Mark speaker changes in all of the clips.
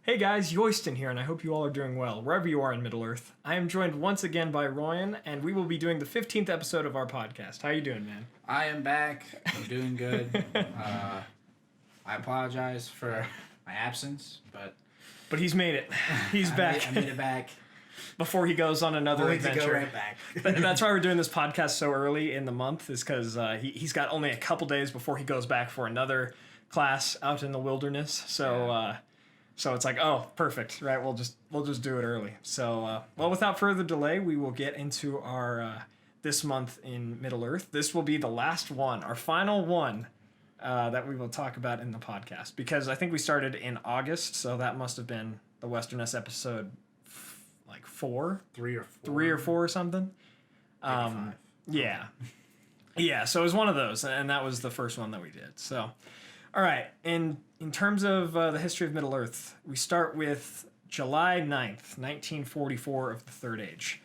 Speaker 1: Hey guys, Yoiston here, and I hope you all are doing well, wherever you are in Middle-earth. I am joined once again by Ryan, and we will be doing the 15th episode of our podcast. How you doing, man?
Speaker 2: I am back. I'm doing good. I apologize for my absence,
Speaker 1: but he's made it. He's back.
Speaker 2: I made it back.
Speaker 1: Before he goes on another adventure.
Speaker 2: To go right back.
Speaker 1: That's why we're doing this podcast so early in the month, is because he's got only a couple days before he goes back for another class out in the wilderness. So it's like, oh, perfect, right? We'll just do it early. So, well, without further delay, we will get into our this month in Middle-earth. This will be the last one, our final one that we will talk about in the podcast, because I think we started in August, so that must have been the Westernesse episode like 3 or 4 or something.
Speaker 2: Maybe 5.
Speaker 1: Yeah. Yeah, so it was one of those, and that was the first one that we did. So, all right, in terms of the history of Middle-earth, we start with July 9th, 1944 of the Third Age.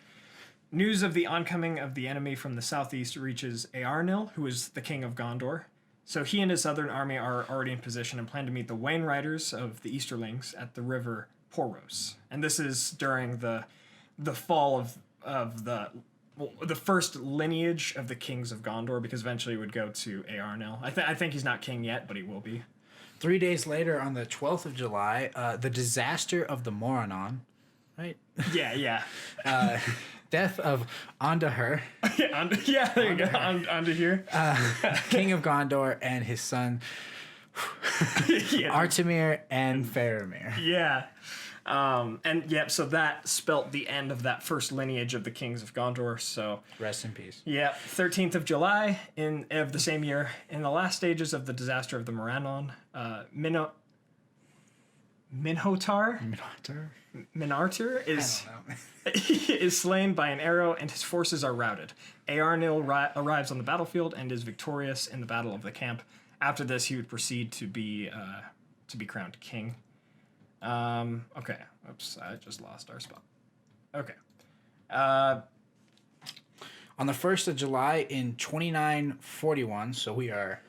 Speaker 1: News of the oncoming of the enemy from the southeast reaches Eärnil, who is the king of Gondor. So he and his southern army are already in position and plan to meet the Wain Riders of the Easterlings at the river Poros. And this is during the fall of the first lineage of the kings of Gondor, because eventually it would go to Eärnil. I think he's not king yet, but he will be.
Speaker 2: 3 days later, on the 12th of July, the disaster of the Morannon, right?
Speaker 1: Yeah.
Speaker 2: Death of Andahir.
Speaker 1: Yeah, there you go. Andahir.
Speaker 2: King of Gondor, and his son, Artemir and Faramir.
Speaker 1: Yeah. So that spelt the end of that first lineage of the kings of Gondor. So
Speaker 2: rest in peace.
Speaker 1: Yeah, 13th of July of the same year, in the last stages of the disaster of the Morannon, Minartir is slain by an arrow, and his forces are routed. Eärnil arrives on the battlefield and is victorious in the battle of the camp. After this, he would proceed to be crowned king. Okay. Oops, I just lost our spot. Okay.
Speaker 2: On the 1st of July in 2941, so we are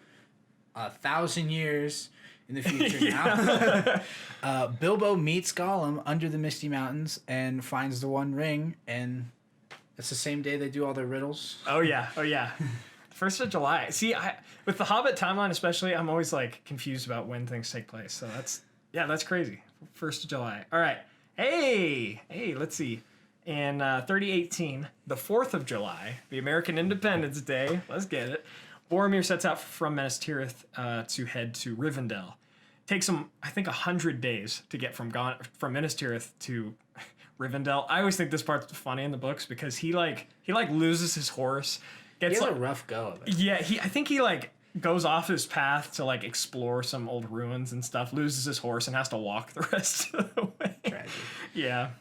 Speaker 2: 1,000 years in the future now, Bilbo meets Gollum under the Misty Mountains and finds the One Ring, and it's the same day they do all their riddles.
Speaker 1: Oh, yeah. 1st of July. See, with the Hobbit timeline especially, I'm always like confused about when things take place. So that's crazy. 1st of July. All right. Hey, let's see. In 3018, the 4th of July, the American Independence Day, let's get it, Boromir sets out from Minas Tirith to head to Rivendell. Takes him, I think, 100 days to get from Minas Tirith to Rivendell. I always think this part's funny in the books because he loses his horse.
Speaker 2: He has a rough go of it.
Speaker 1: Yeah, I think he goes off his path to explore some old ruins and stuff, loses his horse, and has to walk the rest of the way.
Speaker 2: Tragic.
Speaker 1: Yeah.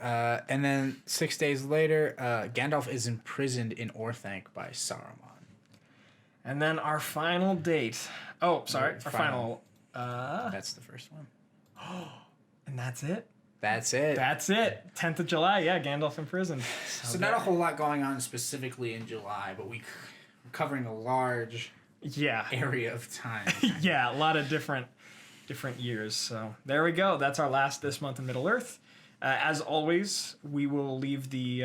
Speaker 2: And then 6 days later, Gandalf is imprisoned in Orthanc by Saruman.
Speaker 1: And then our final date. Oh, sorry. Our final.
Speaker 2: That's the first one.
Speaker 1: And that's it?
Speaker 2: That's it.
Speaker 1: 10th of July. Yeah, Gandalf in prison.
Speaker 2: So not a whole lot going on specifically in July, but we're covering a large area of time.
Speaker 1: Yeah, a lot of different years. So there we go. That's our last this month in Middle-earth. As always, we will leave the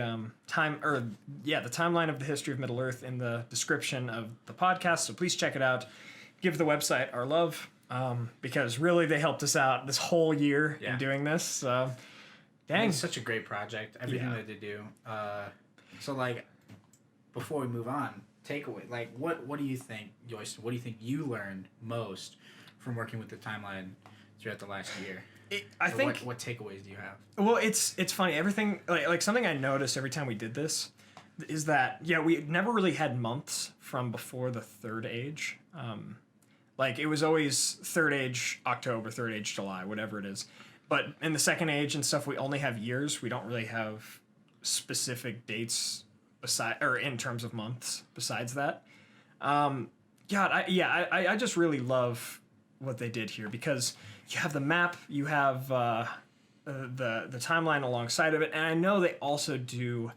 Speaker 1: timeline of the history of Middle-earth in the description of the podcast. So please check it out. Give the website our love, because really they helped us out this whole year in doing this. So, dang,
Speaker 2: it's such a great project. Everything that they do. Before we move on, takeaway. What do you think, Joyce? What do you think you learned most from working with the timeline throughout the last year?
Speaker 1: I think
Speaker 2: what takeaways do you have?
Speaker 1: Well, it's funny. Everything like something I noticed every time we did this is that we never really had months from before the Third Age. It was always Third Age October, Third Age July, whatever it is. But in the Second Age and stuff, we only have years. We don't really have specific dates in terms of months besides that. I just really love what they did here, because you have the map, you have the timeline alongside of it, and I know they also do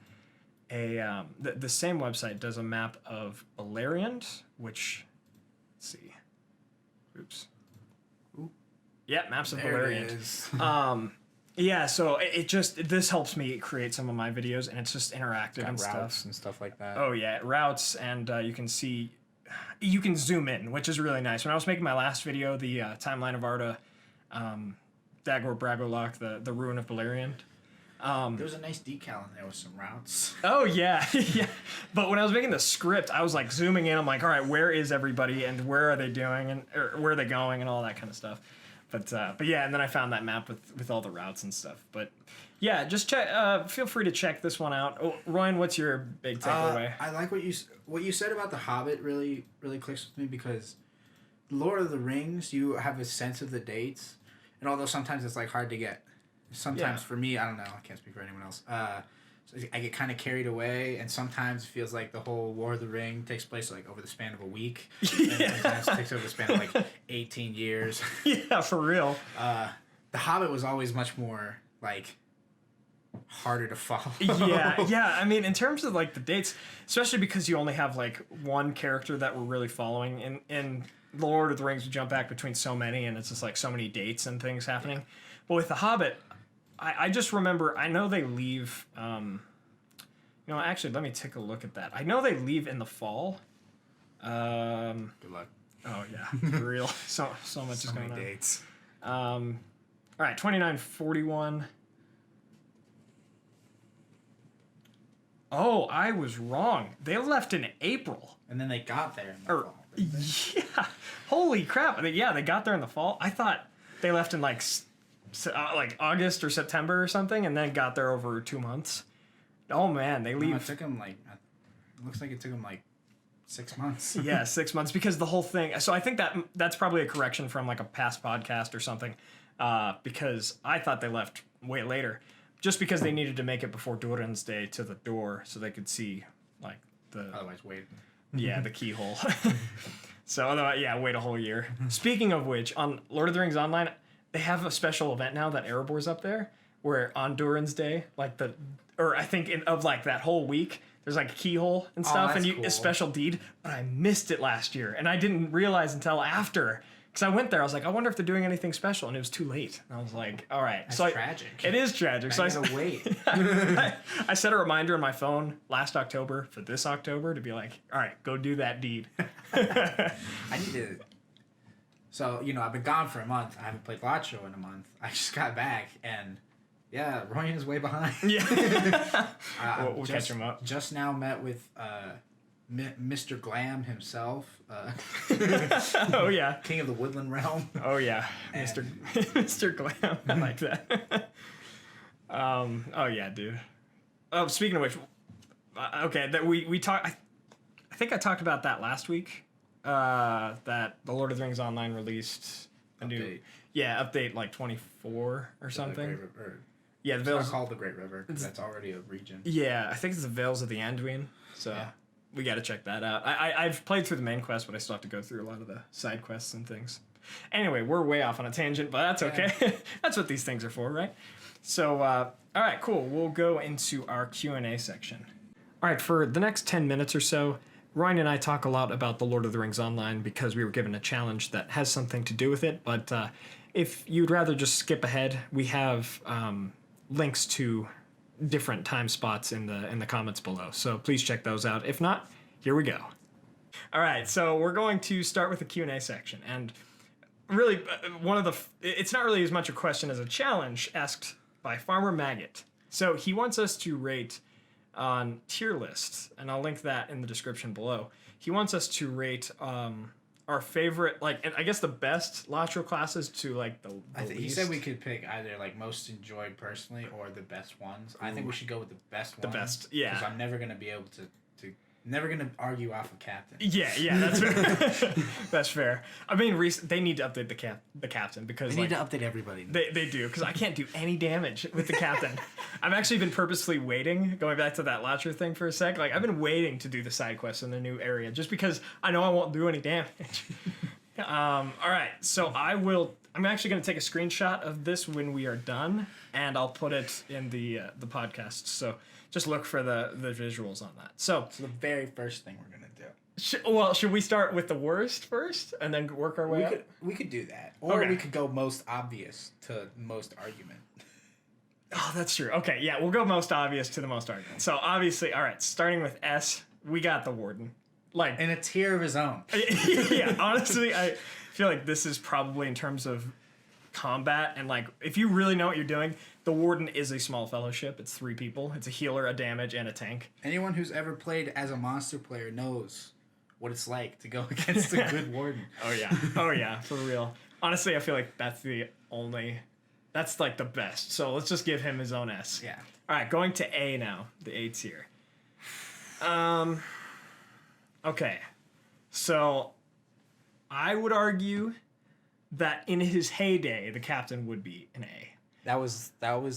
Speaker 1: the same website does a map of Beleriand, which, let's see, oops, Yeah, Maps of
Speaker 2: There
Speaker 1: Valerian.
Speaker 2: it is.
Speaker 1: Yeah, so this helps me create some of my videos, and it's just interactive
Speaker 2: Got
Speaker 1: and
Speaker 2: routes
Speaker 1: stuff.
Speaker 2: and stuff like that.
Speaker 1: Oh yeah, routes, and you can zoom in, which is really nice. When I was making my last video, the timeline of Arda, Dagor Bragolok, the ruin of Valerian.
Speaker 2: There was a nice decal in there with some routes.
Speaker 1: Oh yeah, yeah. But when I was making the script, I was like zooming in. I'm like, all right, where is everybody, and where are they doing, and or where are they going, and all that kind of stuff. But yeah, and then I found that map with all the routes and stuff. But yeah, just check. Feel free to check this one out. Oh, Ryan, what's your big takeaway?
Speaker 2: I like what you said about the Hobbit. Really clicks with me because Lord of the Rings, you have a sense of the dates, and although sometimes it's like hard to get. Sometimes for me, I don't know. I can't speak for anyone else. So I get kind of carried away, and sometimes it feels like the whole War of the Ring takes place like over the span of a week. And sometimes it takes over the span of like 18 years.
Speaker 1: Yeah, for real.
Speaker 2: The Hobbit was always much more like harder to follow.
Speaker 1: Yeah. I mean, in terms of like the dates, especially because you only have like one character that we're really following. In Lord of the Rings, we jump back between so many, and it's just like so many dates and things happening. Yeah. But with the Hobbit, I just remember, I know they leave, actually, let me take a look at that. I know they leave in the fall.
Speaker 2: Good luck.
Speaker 1: Oh, yeah, for real. So much is going on.
Speaker 2: Dates.
Speaker 1: All right, 2941. Oh, I was wrong. They left in April.
Speaker 2: And then they got there in the fall.
Speaker 1: Yeah. Holy crap. Yeah, they got there in the fall. I thought they left in like August or September or something, and then got there over 2 months. Oh man, they leave.
Speaker 2: No, it took them like. It looks like it took them like 6 months.
Speaker 1: Yeah, 6 months, because the whole thing. So I think that's probably a correction from like a past podcast or something, because I thought they left way later, just because they needed to make it before Durin's Day to the door, so they could see like the.
Speaker 2: Otherwise, wait.
Speaker 1: Yeah, the keyhole. So otherwise, yeah, wait a whole year. Speaking of which, on Lord of the Rings Online, they have a special event now that Erebor's up there, where on Durin's Day, I think of like that whole week, there's like a keyhole and stuff, and
Speaker 2: cool.
Speaker 1: A special deed. But I missed it last year, and I didn't realize until after, because I went there. I was like, I wonder if they're doing anything special, and it was too late. And I was like, all right,
Speaker 2: That's tragic.
Speaker 1: It is tragic. So
Speaker 2: I gotta wait.
Speaker 1: I set a reminder on my phone last October for this October to be like, all right, go do that deed.
Speaker 2: I need to. So, I've been gone for a month. I haven't played LOTRO in a month. I just got back, and yeah, Ryan is way behind.
Speaker 1: Yeah. We'll catch him up.
Speaker 2: Just now met with Mr. Glam himself.
Speaker 1: Oh, yeah.
Speaker 2: King of the Woodland Realm.
Speaker 1: Oh, yeah. Mr. Glam. I like that. Oh, yeah, dude. Oh, speaking of which, okay, that we talked. I think I talked about that last week. That the Lord of the Rings Online released a new update like 24 or something. Yeah, the Vales.
Speaker 2: It's not called the Great River because that's already a region.
Speaker 1: Yeah, I think it's the Vales of the Anduin. So we got to check that out. I've played through the main quest, but I still have to go through a lot of the side quests and things. Anyway, we're way off on a tangent, but that's okay. That's what these things are for, right? So, all right, cool. We'll go into our Q&A section. All right, for the next 10 minutes or so, Ryan and I talk a lot about the Lord of the Rings Online because we were given a challenge that has something to do with it. But if you'd rather just skip ahead, we have links to different time spots in the comments below. So please check those out. If not, here we go. All right, so we're going to start with the Q&A section. And really, it's not really as much a question as a challenge asked by Farmer Maggot. So he wants us to rate on tier lists, and I'll link that in the description below. He wants us to rate our favorite, and I guess the best LOTRO classes to the least.
Speaker 2: He said we could pick either most enjoyed personally or the best ones. I think we should go with the best ones.
Speaker 1: The best, yeah.
Speaker 2: Because I'm never gonna be able to never gonna argue off of Captain.
Speaker 1: Yeah, that's fair. That's fair. I mean, they need to update the captain because
Speaker 2: they need to update everybody.
Speaker 1: They do, because I can't do any damage with the captain. I've actually been purposefully waiting, going back to that LOTRO thing for a sec. I've been waiting to do the side quests in the new area just because I know I won't do any damage. All right, so I'm actually going to take a screenshot of this when we are done, and I'll put it in the podcast. So just look for the visuals on that. So
Speaker 2: the very first thing we're going to do.
Speaker 1: Should we start with the worst first and then work our way up?
Speaker 2: We could do that, or
Speaker 1: Okay.
Speaker 2: we could go most obvious to most argument.
Speaker 1: Oh, that's true. Okay, yeah, we'll go most obvious to the most argument. So obviously, all right, starting with S, we got the Warden. Like,
Speaker 2: In a tier of his own.
Speaker 1: yeah, honestly, I feel like this is probably in terms of combat and like if you really know what you're doing, the Warden is a small fellowship. It's 3 people. It's a healer, a damage, and a tank.
Speaker 2: Anyone who's ever played as a monster player knows what it's like to go against a good Warden.
Speaker 1: Oh yeah, for real. Honestly, I feel like that's like the best. So let's just give him his own S.
Speaker 2: Yeah.
Speaker 1: All right, going to A now, the A tier. Okay, so I would argue that in his heyday, the captain would be an A.
Speaker 2: That was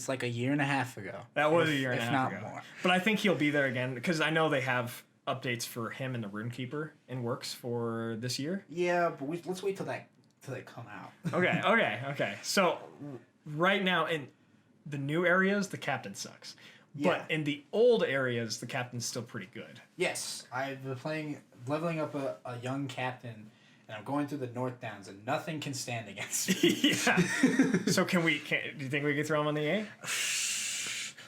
Speaker 2: like a year and a half ago.
Speaker 1: That was a year and a
Speaker 2: if
Speaker 1: half
Speaker 2: not
Speaker 1: ago.
Speaker 2: more.
Speaker 1: But I think he'll be there again because I know they have updates for him and the Runekeeper in works for this year.
Speaker 2: Yeah, but let's wait till they come out.
Speaker 1: Okay. So right now in the new areas, the captain sucks.
Speaker 2: Yeah.
Speaker 1: But in the old areas, the captain's still pretty good.
Speaker 2: Yes, I've been leveling up a young captain, and I'm going through the North Downs, and nothing can stand against me.
Speaker 1: Yeah. So do you think we could throw him on the A?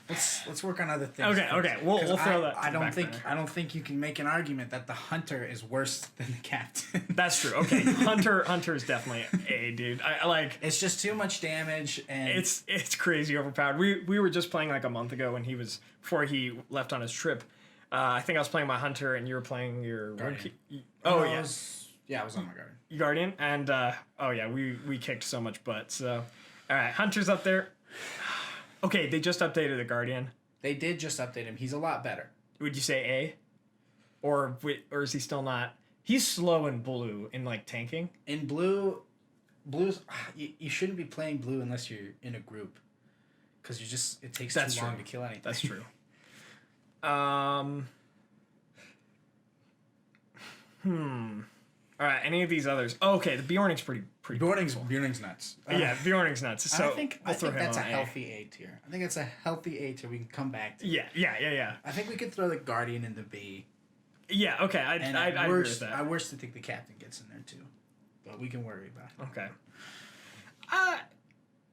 Speaker 2: Let's work on other things.
Speaker 1: Okay. We'll throw that.
Speaker 2: I don't think you can make an argument that the hunter is worse than the captain.
Speaker 1: That's true. Okay, Hunter is definitely A, dude. I like.
Speaker 2: It's just too much damage, and
Speaker 1: It's crazy overpowered. We were just playing like a month ago when before he left on his trip. I think I was playing my Hunter and you were playing your
Speaker 2: Guardian.
Speaker 1: Oh
Speaker 2: I
Speaker 1: yeah,
Speaker 2: was on my guard.
Speaker 1: Guardian, and we kicked so much butt. So all right, Hunter's up there. Okay, they just updated the Guardian.
Speaker 2: They did just update him. He's a lot better.
Speaker 1: Would you say A? Or is he still not? He's slow in blue in like tanking.
Speaker 2: In blue's you shouldn't be playing blue unless you're in a group, because it takes
Speaker 1: That's
Speaker 2: too long
Speaker 1: true.
Speaker 2: to kill anything.
Speaker 1: That's true. All right, any of these others? Oh, okay, the Bjorning's pretty
Speaker 2: Bjorning's nuts.
Speaker 1: Yeah, Bjorning's nuts. So
Speaker 2: I think
Speaker 1: we'll throw him
Speaker 2: that's a
Speaker 1: on
Speaker 2: healthy A tier. I think it's a healthy A tier. We can come back to.
Speaker 1: Yeah.
Speaker 2: I think we could throw the Guardian in the B.
Speaker 1: Yeah, okay, I agree with that.
Speaker 2: I worse to think the captain gets in there too, but we can worry about it.
Speaker 1: Okay.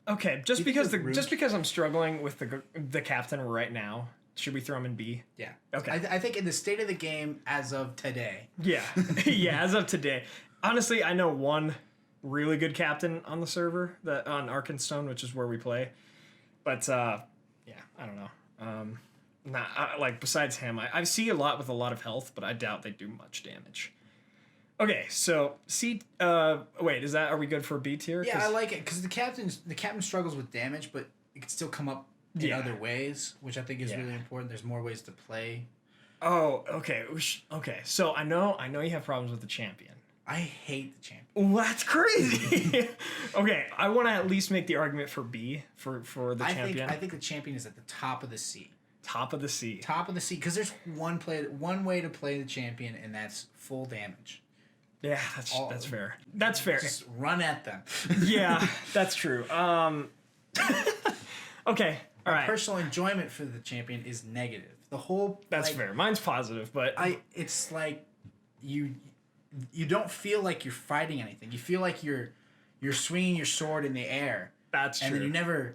Speaker 1: Okay, just because I'm struggling with the captain right now, should we throw him in B?
Speaker 2: Yeah.
Speaker 1: Okay.
Speaker 2: I think in the state of the game as of today.
Speaker 1: Yeah. Yeah, as of today. Honestly, I know one really good captain on the server on Arkenstone, which is where we play. But yeah, I don't know. Like besides him, I see a lot with a lot of health, but I doubt they do much damage. Okay, so C. Wait, are we good for B tier?
Speaker 2: Yeah, I like it because the captain struggles with damage, but it can still come up in other ways, which I think is really important. There's more ways to play.
Speaker 1: Oh, okay. Okay, so I know you have problems with the champion.
Speaker 2: I hate the champion.
Speaker 1: Well, that's crazy. Okay, I want to at least make the argument for B for the champion.
Speaker 2: I think the champion is at the top of the C.
Speaker 1: Top of the C.
Speaker 2: Top of the C, because there's one way to play the champion, and that's full damage.
Speaker 1: Yeah, that's fair. That's fair.
Speaker 2: Just run at them.
Speaker 1: Yeah, that's true. Okay, all right.
Speaker 2: Personal enjoyment for the champion is negative.
Speaker 1: That's fair. Mine's positive, but
Speaker 2: it's like you don't feel like you're fighting anything. You feel like you're swinging your sword in the air.
Speaker 1: That's true.
Speaker 2: And then you never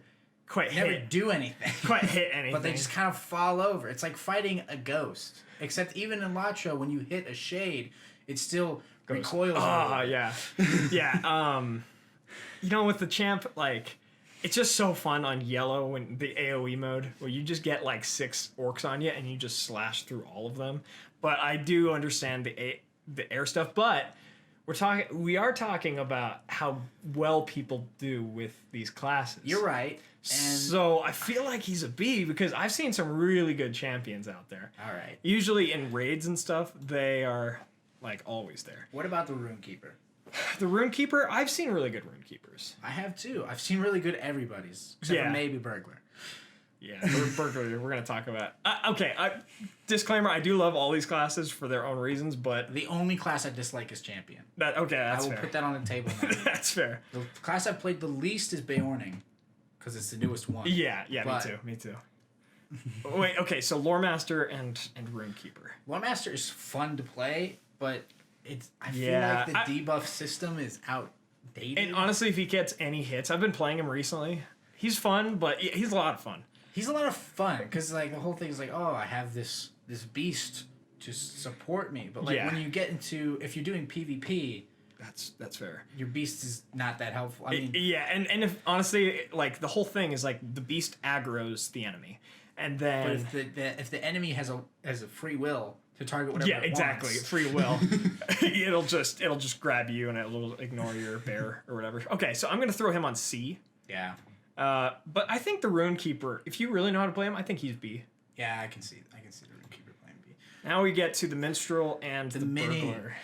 Speaker 2: do anything.
Speaker 1: Quite hit anything.
Speaker 2: But they just kind of fall over. It's like fighting a ghost. Except even in LOTRO, when you hit a shade, it still recoils.
Speaker 1: Oh, yeah. Yeah. With the champ, like, it's just so fun on yellow when the AoE mode, where you just get like 6 orcs on you and you just slash through all of them. But I do understand the air stuff. But we are talking about how well people do with these classes.
Speaker 2: You're right.
Speaker 1: So I feel like he's a B because I've seen some really good champions out there.
Speaker 2: All right.
Speaker 1: Usually in raids and stuff, they are like always there.
Speaker 2: What about the Runekeeper?
Speaker 1: The Runekeeper, I've seen really good Runekeepers.
Speaker 2: I have too. I've seen really good everybody's, except for maybe Berger.
Speaker 1: Yeah, Berger, we're going to talk about. Okay, disclaimer, I do love all these classes for their own reasons, but...
Speaker 2: The only class I dislike is Champion.
Speaker 1: That's fair.
Speaker 2: I will put that on the table now.
Speaker 1: That's fair.
Speaker 2: The class I've played the least is Beorning, because it's the newest one.
Speaker 1: Yeah, me too. Wait, okay, so Lore Master and Runekeeper.
Speaker 2: Lore Master is fun to play, but I feel like the debuff system is outdated.
Speaker 1: And honestly, if he gets any hits, I've been playing him recently. He's fun, but he's a lot of fun.
Speaker 2: He's a lot of fun because like the whole thing is like, oh, I have this beast to support me, but like when you get into if you're doing PvP,
Speaker 1: that's fair.
Speaker 2: Your beast is not that helpful. I mean,
Speaker 1: and if honestly, like the whole thing is like the beast aggroes the enemy, and then
Speaker 2: if the enemy has a free will to target whatever it wants.
Speaker 1: Free will. it'll just grab you and it'll ignore your bear or whatever. Okay, so I'm gonna throw him on C.
Speaker 2: Yeah.
Speaker 1: But I think the Rune Keeper, if you really know how to play him, I think he's B.
Speaker 2: Yeah, I can see the Rune Keeper playing B.
Speaker 1: Now we get to the Minstrel and the Burglar.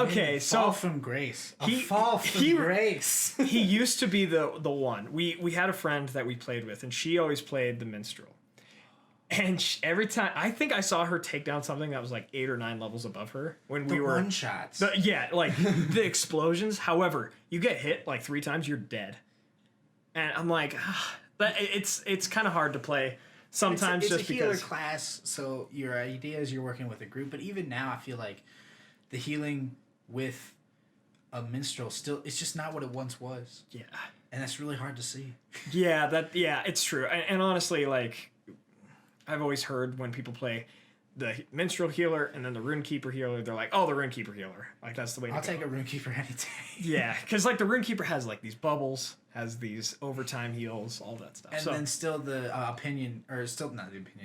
Speaker 2: Okay, so fall from grace. Fall from grace.
Speaker 1: He used to be the one. We had a friend that we played with, and she always played the Minstrel. And every time, I think I saw her take down something that was like 8 or 9 levels above her when we were
Speaker 2: one shots.
Speaker 1: Like the explosions. However, you get hit like 3 times, you're dead. And I'm like, but it's kind of hard to play sometimes
Speaker 2: it's
Speaker 1: just
Speaker 2: a healer
Speaker 1: because
Speaker 2: class. So your idea is you're working with a group, but even now I feel like the healing with a minstrel it's just not what it once was.
Speaker 1: Yeah,
Speaker 2: and that's really hard to see.
Speaker 1: Yeah, it's true. And honestly, like I've always heard when people play the minstrel healer and then the Rune Keeper healer, they're like, oh, the Rune Keeper healer. Like that's the way.
Speaker 2: I'll take a Rune Keeper any day.
Speaker 1: Yeah, because like the Rune Keeper has like these bubbles, has these overtime heals, all that stuff.
Speaker 2: And then still the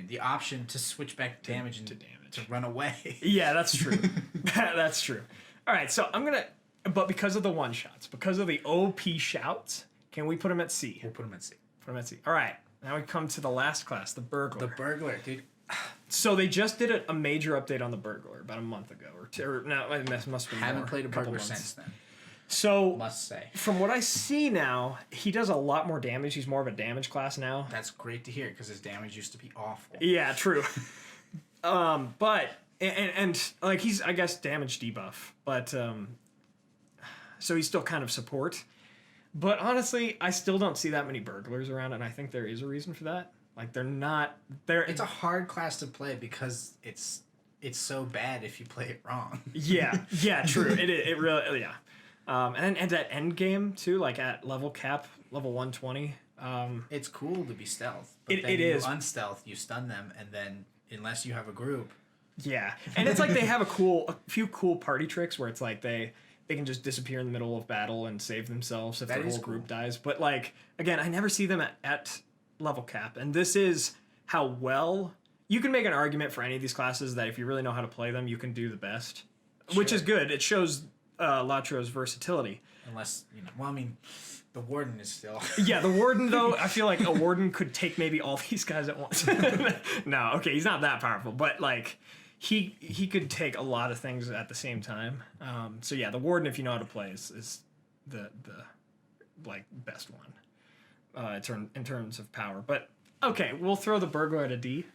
Speaker 2: the option to switch back to damage to run away.
Speaker 1: Yeah, that's true. That's true. All right, so but because of the one shots, because of the OP shouts, can we put him at C?
Speaker 2: We'll put him at C.
Speaker 1: All right, now we come to the last class, the Burglar.
Speaker 2: The Burglar, dude.
Speaker 1: So they just did a major update on the Burglar about a month ago, it must be
Speaker 2: Haven't played a Burglar since then.
Speaker 1: So
Speaker 2: must say,
Speaker 1: from what I see now, he does a lot more damage. He's more of a damage class now.
Speaker 2: That's great to hear because his damage used to be awful.
Speaker 1: Yeah, true. But like he's I guess damage debuff, but so he's still kind of support. But honestly, I still don't see that many Burglars around, and I think there is a reason for that. Like they're not there.
Speaker 2: It's a hard class to play because it's so bad if you play it wrong.
Speaker 1: Yeah, true. It really and at end game too, like at level cap, level 120.
Speaker 2: It's cool to be stealth. But
Speaker 1: it is
Speaker 2: unstealth. You stun them, and then unless you have a group.
Speaker 1: Yeah, and it's like they have a few cool party tricks where it's like they can just disappear in the middle of battle and save themselves if their whole group dies. But like again, I never see them at level cap, and this is how well you can make an argument for any of these classes that if you really know how to play them, you can do the best, which is good. It shows LOTRO's versatility.
Speaker 2: Unless the Warden is still.
Speaker 1: Yeah, the Warden though, I feel like a Warden could take maybe all these guys at once. No, okay, he's not that powerful, but like he could take a lot of things at the same time. So yeah, the Warden, if you know how to play, is the like best one in terms of power. But okay, we'll throw the Burglar at a D.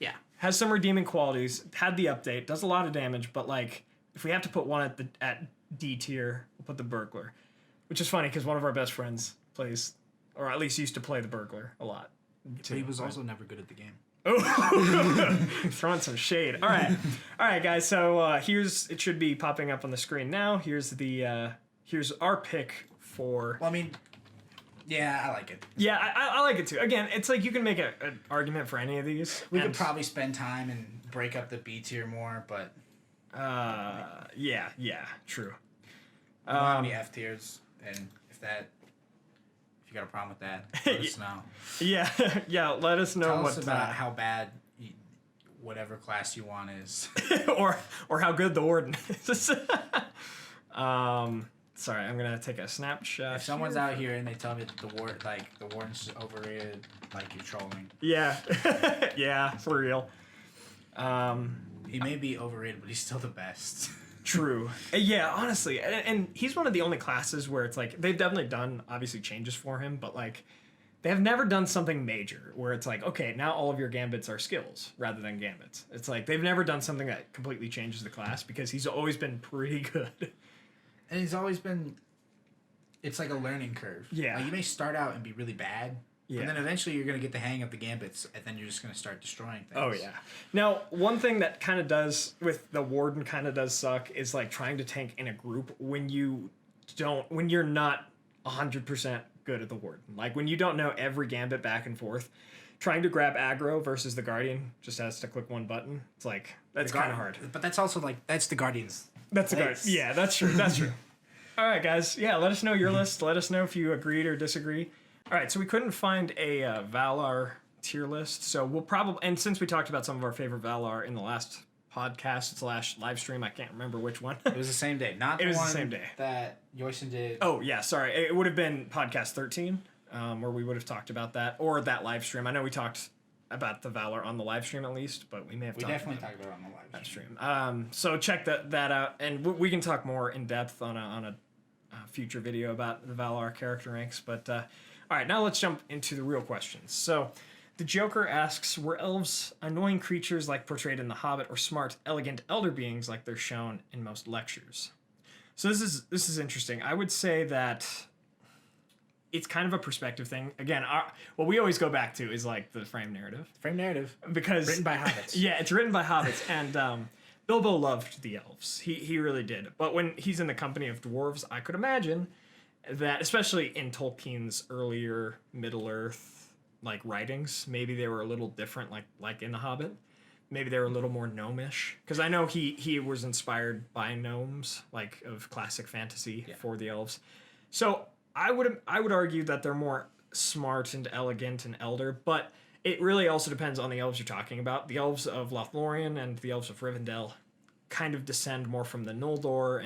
Speaker 2: Yeah,
Speaker 1: has some redeeming qualities. Had the update, does a lot of damage, but like if we have to put one at D tier, we'll put the Burglar. Which is funny because one of our best friends plays, or at least used to play the Burglar a lot.
Speaker 2: But he was also never good at the game.
Speaker 1: Oh, throwing some shade. All right, guys. So it should be popping up on the screen now. Here's our pick for.
Speaker 2: Well, yeah, I like it.
Speaker 1: Yeah, I like it too. Again, it's like you can make an argument for any of these.
Speaker 2: We could probably spend time and break up the B tier more, but.
Speaker 1: Yeah, true.
Speaker 2: How many F tiers? And if you got a problem with that, let us know.
Speaker 1: Yeah, let us know.
Speaker 2: Tell us about how bad whatever class you want is,
Speaker 1: or how good the Warden is. Sorry, I'm gonna take a snapshot.
Speaker 2: If someone's out here and they tell me that the Warden's overrated, like you're trolling.
Speaker 1: Yeah, yeah, for real.
Speaker 2: He may be overrated, but he's still the best.
Speaker 1: True. Yeah, honestly. And he's one of the only classes where it's like, they've definitely done, obviously, changes for him, but like, they have never done something major where it's like, okay, now all of your gambits are skills rather than gambits. It's like, they've never done something that completely changes the class because he's always been pretty good.
Speaker 2: And he's always been, it's like a learning curve.
Speaker 1: Yeah.
Speaker 2: Like you may start out and be really bad,
Speaker 1: Yeah.
Speaker 2: And then eventually you're going to get the hang of the gambits, and then you're just going to start destroying things.
Speaker 1: Oh, yeah. Now, one thing that kind of does, with the Warden kind of does suck, is, like, trying to tank in a group when you're not 100% good at the Warden. Like, when you don't know every gambit back and forth, trying to grab aggro versus the Guardian just has to click one button. It's like, that's kind of hard.
Speaker 2: But that's also, like, that's the Guardian's.
Speaker 1: That's the Guardian. Yeah, that's true. That's true. All right, guys. Yeah, let us know your list. Let us know if you agreed or disagree. All right, so we couldn't find a Valar tier list, so we'll probably, and since we talked about some of our favorite Valar in the last podcast / live stream, I can't remember which one.
Speaker 2: It was the same day, not the same day that Yoisen did.
Speaker 1: Oh yeah, sorry, it would have been podcast 13, where we would have talked about that, or that live stream. I know we talked about the Valar on the live stream at least, but we may have
Speaker 2: definitely talked about it on the live stream.
Speaker 1: So check that out, and we can talk more in depth on a future video about the Valar character ranks, but. All right, now let's jump into the real questions. So, the Joker asks, were elves annoying creatures like portrayed in The Hobbit, or smart, elegant elder beings like they're shown in most lectures? So this is interesting. I would say that it's kind of a perspective thing. Again, what we always go back to is like the frame narrative. Because
Speaker 2: written by hobbits.
Speaker 1: Yeah, it's written by hobbits, and Bilbo loved the elves. He really did. But when he's in the company of dwarves, I could imagine that, especially in Tolkien's earlier Middle-earth like writings, maybe they were a little different, like in The Hobbit. Maybe they were a little more gnomish, because I know he was inspired by gnomes, like of classic fantasy for the elves. So I would argue that they're more smart and elegant and elder, but it really also depends on the elves you're talking about. The elves of Lothlorien and the elves of Rivendell kind of descend more from the Noldor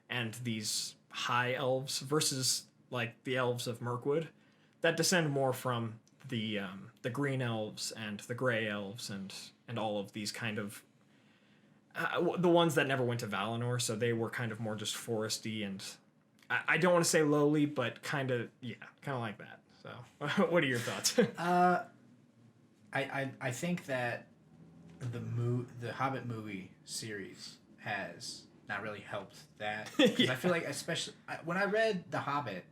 Speaker 1: and these high elves versus like the elves of Mirkwood that descend more from the green elves and the gray elves and all of these kind of the ones that never went to Valinor, so they were kind of more just foresty and I don't want to say lowly, but kind of like that. So what are your thoughts?
Speaker 2: I think that the Hobbit movie series has not really helped that, because I feel like, especially when I read The Hobbit,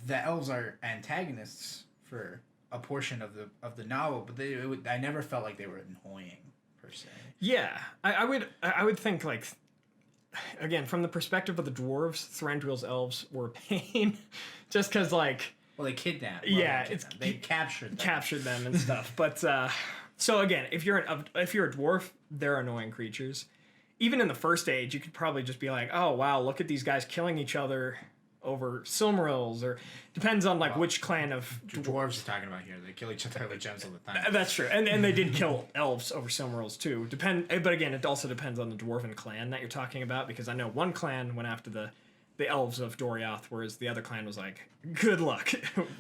Speaker 2: the elves are antagonists for a portion of the novel, but I never felt like they were annoying per se.
Speaker 1: Yeah, I would think, like, again, from the perspective of the dwarves, Thranduil's elves were a pain, just because, like,
Speaker 2: well, they kidnapped. They captured
Speaker 1: them and stuff. But so again, if you're a dwarf, they're annoying creatures. Even in the first age, you could probably just be like, oh, wow, look at these guys killing each other over Silmarils, or depends on which clan of
Speaker 2: dwarves are talking about here. They kill each other with gems all the time.
Speaker 1: That's true, and they did kill elves over Silmarils too. But again, it also depends on the dwarven clan that you're talking about, because I know one clan went after the elves of Doriath, whereas the other clan was like, good luck,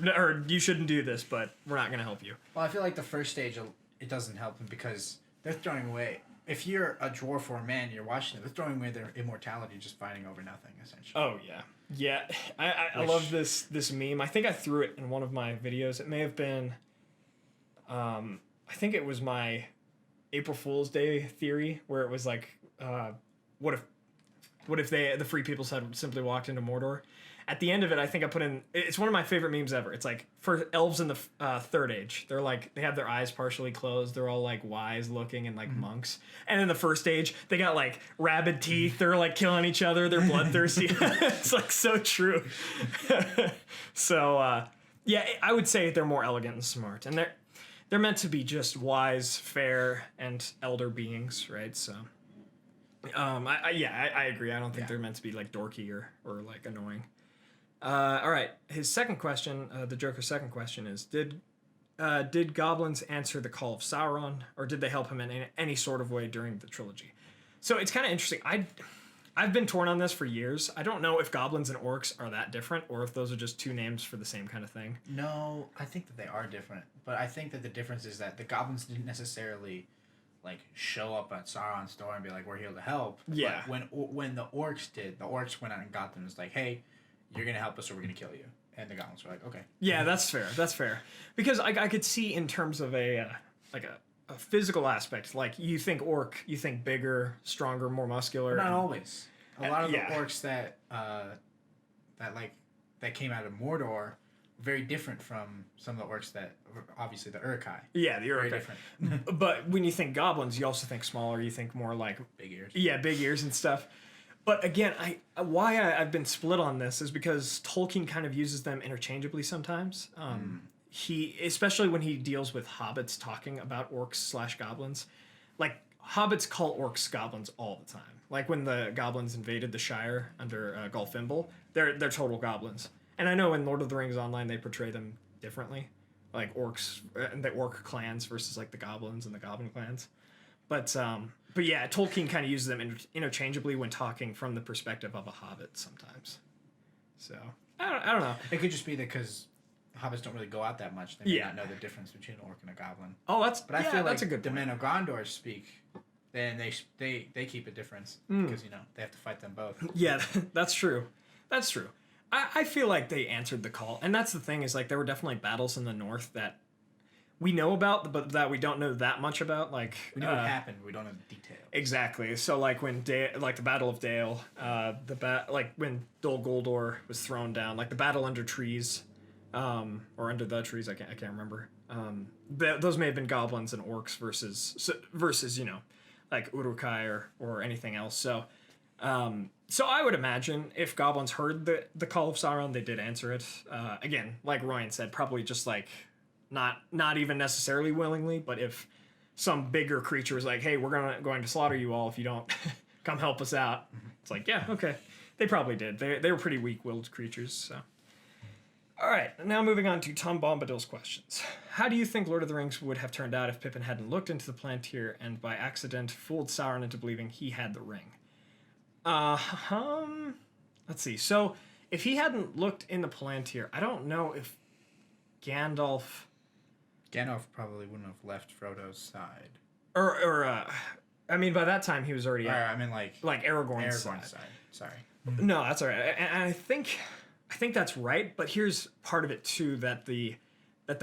Speaker 1: or you shouldn't do this, but we're not going to help you.
Speaker 2: Well, I feel like the first stage, it doesn't help them because they're throwing away. If you're a dwarf or a man, you're watching them, they're throwing away their immortality just fighting over nothing, essentially.
Speaker 1: Oh, yeah. Yeah, I love this meme. I think I threw it in one of my videos. It may have been, I think it was my April Fool's Day theory, where it was like, what if the Free Peoples had simply walked into Mordor? At the end of it, I think I put in, it's one of my favorite memes ever. It's like, for elves in the Third Age, they're like, they have their eyes partially closed, they're all like wise looking and like monks. And in the First Age, they got like rabid teeth, they're like killing each other, they're bloodthirsty. It's like so true. So yeah, I would say they're more elegant and smart, and they're meant to be just wise, fair, and elder beings, right? So I agree. I don't think they're meant to be like dorky or like annoying. All right, his second question, the Joker's second question is, did goblins answer the call of Sauron, or did they help him in any sort of way during the trilogy? So it's kind of interesting. I've been torn on this for years. I don't know if goblins and orcs are that different, or if those are just two names for the same kind of thing.
Speaker 2: No, I think that they are different, but I think that the difference is that the goblins didn't necessarily like show up at Sauron's door and be like, we're here to help.
Speaker 1: Yeah.
Speaker 2: But when the orcs did, the orcs went out and got them. It was like, hey, you're going to help us or we're going to kill you. And the goblins were like, okay.
Speaker 1: Yeah, that's fair. That's fair. Because I could see in terms of a physical aspect, like you think orc, you think bigger, stronger, more muscular.
Speaker 2: Not always. A lot of the orcs that came out of Mordor very different from some of the orcs that obviously the Urukai.
Speaker 1: Yeah, the
Speaker 2: Very
Speaker 1: Urukai.
Speaker 2: different.
Speaker 1: But when you think goblins, you also think smaller. You think more like
Speaker 2: Big ears.
Speaker 1: yeah, big ears and stuff. But again, I've been split on this is because Tolkien kind of uses them interchangeably sometimes. He, especially when he deals with hobbits talking about orcs / goblins, like hobbits call orcs goblins all the time. Like when the goblins invaded the Shire under Golfimble, they're total goblins. And I know in Lord of the Rings Online they portray them differently, like orcs and the orc clans versus like the goblins and the goblin clans. But yeah, Tolkien kind of uses them interchangeably when talking from the perspective of a hobbit sometimes. So I don't know.
Speaker 2: It could just be that because hobbits don't really go out that much. They may not know the difference between an orc and a goblin.
Speaker 1: Oh,
Speaker 2: But I feel like
Speaker 1: that's a good
Speaker 2: the
Speaker 1: point.
Speaker 2: men of Gondor speak, then they keep a difference because they have to fight them both.
Speaker 1: Yeah, that's true. That's true. I feel like they answered the call, and that's the thing is like there were definitely battles in the north that we know about, but that we don't know that much about. Like
Speaker 2: We know what happened, we don't know the details.
Speaker 1: exactly. So like when like the Battle of Dale, like when Dol Guldur was thrown down, like the battle under trees, or under the trees. I can't remember. Those may have been goblins and orcs versus like Urukai or anything else. So. So I would imagine if goblins heard the call of Sauron, they did answer it. Again, like Ryan said, probably just like not even necessarily willingly, but if some bigger creature was like, "Hey, we're going to slaughter you all if you don't come help us out," it's like, yeah, okay, they probably did. They were pretty weak-willed creatures. So, all right, now moving on to Tom Bombadil's questions. How do you think Lord of the Rings would have turned out if Pippin hadn't looked into the Palantir and by accident fooled Sauron into believing he had the ring? Let's see. So, if he hadn't looked in the Palantir, I don't know if Gandalf
Speaker 2: probably wouldn't have left Frodo's side.
Speaker 1: I mean, by that time he was already
Speaker 2: Or, I mean, like
Speaker 1: Aragorn's
Speaker 2: side.
Speaker 1: side.
Speaker 2: Sorry.
Speaker 1: No, that's all right. And I think that's right. But here's part of it too that the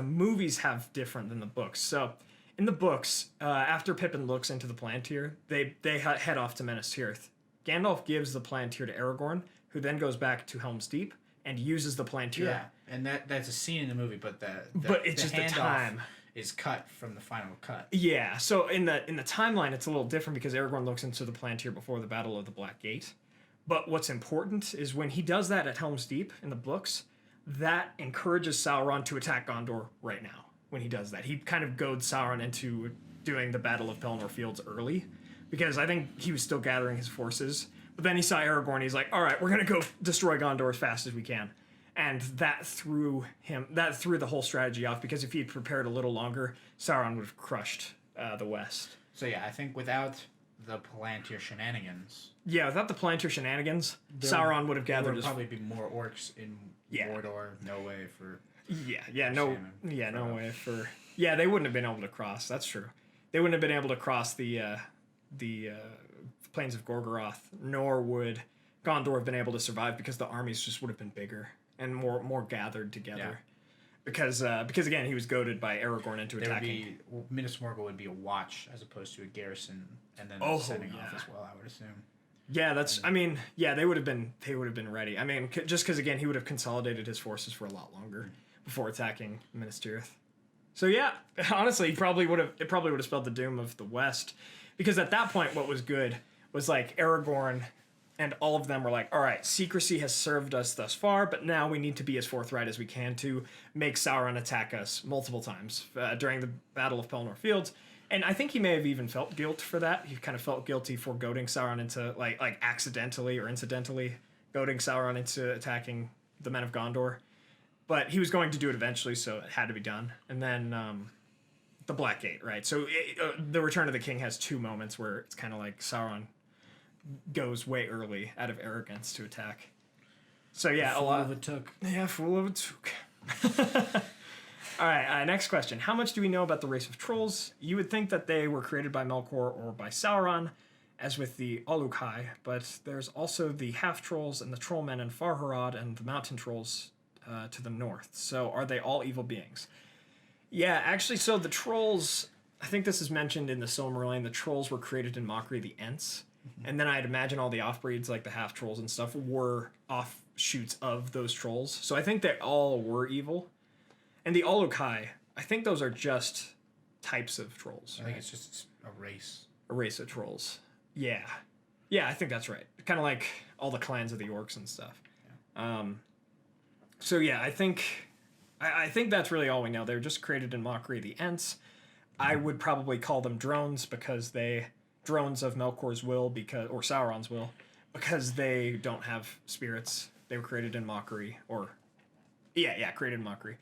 Speaker 1: movies have different than the books. So. In the books, after Pippin looks into the Palantir, they head off to Minas Tirith. Gandalf gives the Palantir to Aragorn, who then goes back to Helm's Deep and uses the Palantir.
Speaker 2: Yeah, and that's a scene in the movie, but
Speaker 1: but it's just the
Speaker 2: handoff
Speaker 1: time
Speaker 2: is cut from the final cut.
Speaker 1: Yeah, so in the timeline, it's a little different because Aragorn looks into the Palantir before the Battle of the Black Gate. But what's important is when he does that at Helm's Deep in the books, that encourages Sauron to attack Gondor right now. When he does that, he kind of goads Sauron into doing the Battle of Pelennor Fields early, because I think he was still gathering his forces. But then he saw Aragorn, he's like, all right, we're going to go destroy Gondor as fast as we can. And that threw the whole strategy off, because if he had prepared a little longer, Sauron would have crushed the West.
Speaker 2: So yeah, I think without the Palantir shenanigans...
Speaker 1: Yeah, without the Palantir shenanigans, Sauron would have gathered
Speaker 2: There would probably be more orcs in Mordor. No way for...
Speaker 1: no way for... Yeah, they wouldn't have been able to cross. That's true. They wouldn't have been able to cross the plains of Gorgoroth, nor would Gondor have been able to survive, because the armies just would have been bigger and more gathered together. Yeah. Because again, he was goaded by Aragorn into attacking.
Speaker 2: Minas Morgul would be a watch as opposed to a garrison, and then setting off as well, I would assume.
Speaker 1: Yeah, they would have been ready. I mean, just because again, he would have consolidated his forces for a lot longer before attacking Minas Tirith. So yeah, honestly, it probably would have spelled the doom of the West, because at that point, what was good was like Aragorn and all of them were like, all right, secrecy has served us thus far, but now we need to be as forthright as we can to make Sauron attack us multiple times during the Battle of Pelennor Fields. And I think he may have even felt guilt for that. He kind of felt guilty for goading Sauron into like accidentally or incidentally goading Sauron into attacking the men of Gondor. But he was going to do it eventually, so it had to be done. And then the Black Gate, right? So the Return of the King has two moments where it's kind of like Sauron goes way early out of arrogance to attack. So yeah,
Speaker 2: Fool of a took.
Speaker 1: Yeah, fool of a took. All right, next question. How much do we know about the race of trolls? You would think that they were created by Melkor or by Sauron, as with the Olukai, but there's also the half-trolls and the trollmen in Farharad and the mountain trolls to the north. So are they all evil beings? Yeah, actually, so the trolls, I think this is mentioned in the Silmarillion, the trolls were created in mockery of the Ents, And then I'd imagine all the off-breeds, like the half-trolls and stuff, were offshoots of those trolls. So I think they all were evil. And the Olokai, I think those are just types of trolls.
Speaker 2: I think it's just a race.
Speaker 1: A race of trolls. Yeah. Yeah, I think that's right. Kind of like all the clans of the orcs and stuff. Yeah. So yeah, I think that's really all we know. They're just created in mockery of the Ents. I would probably call them drones because drones of Melkor's will or Sauron's will, because they don't have spirits. They were created in mockery, created in mockery.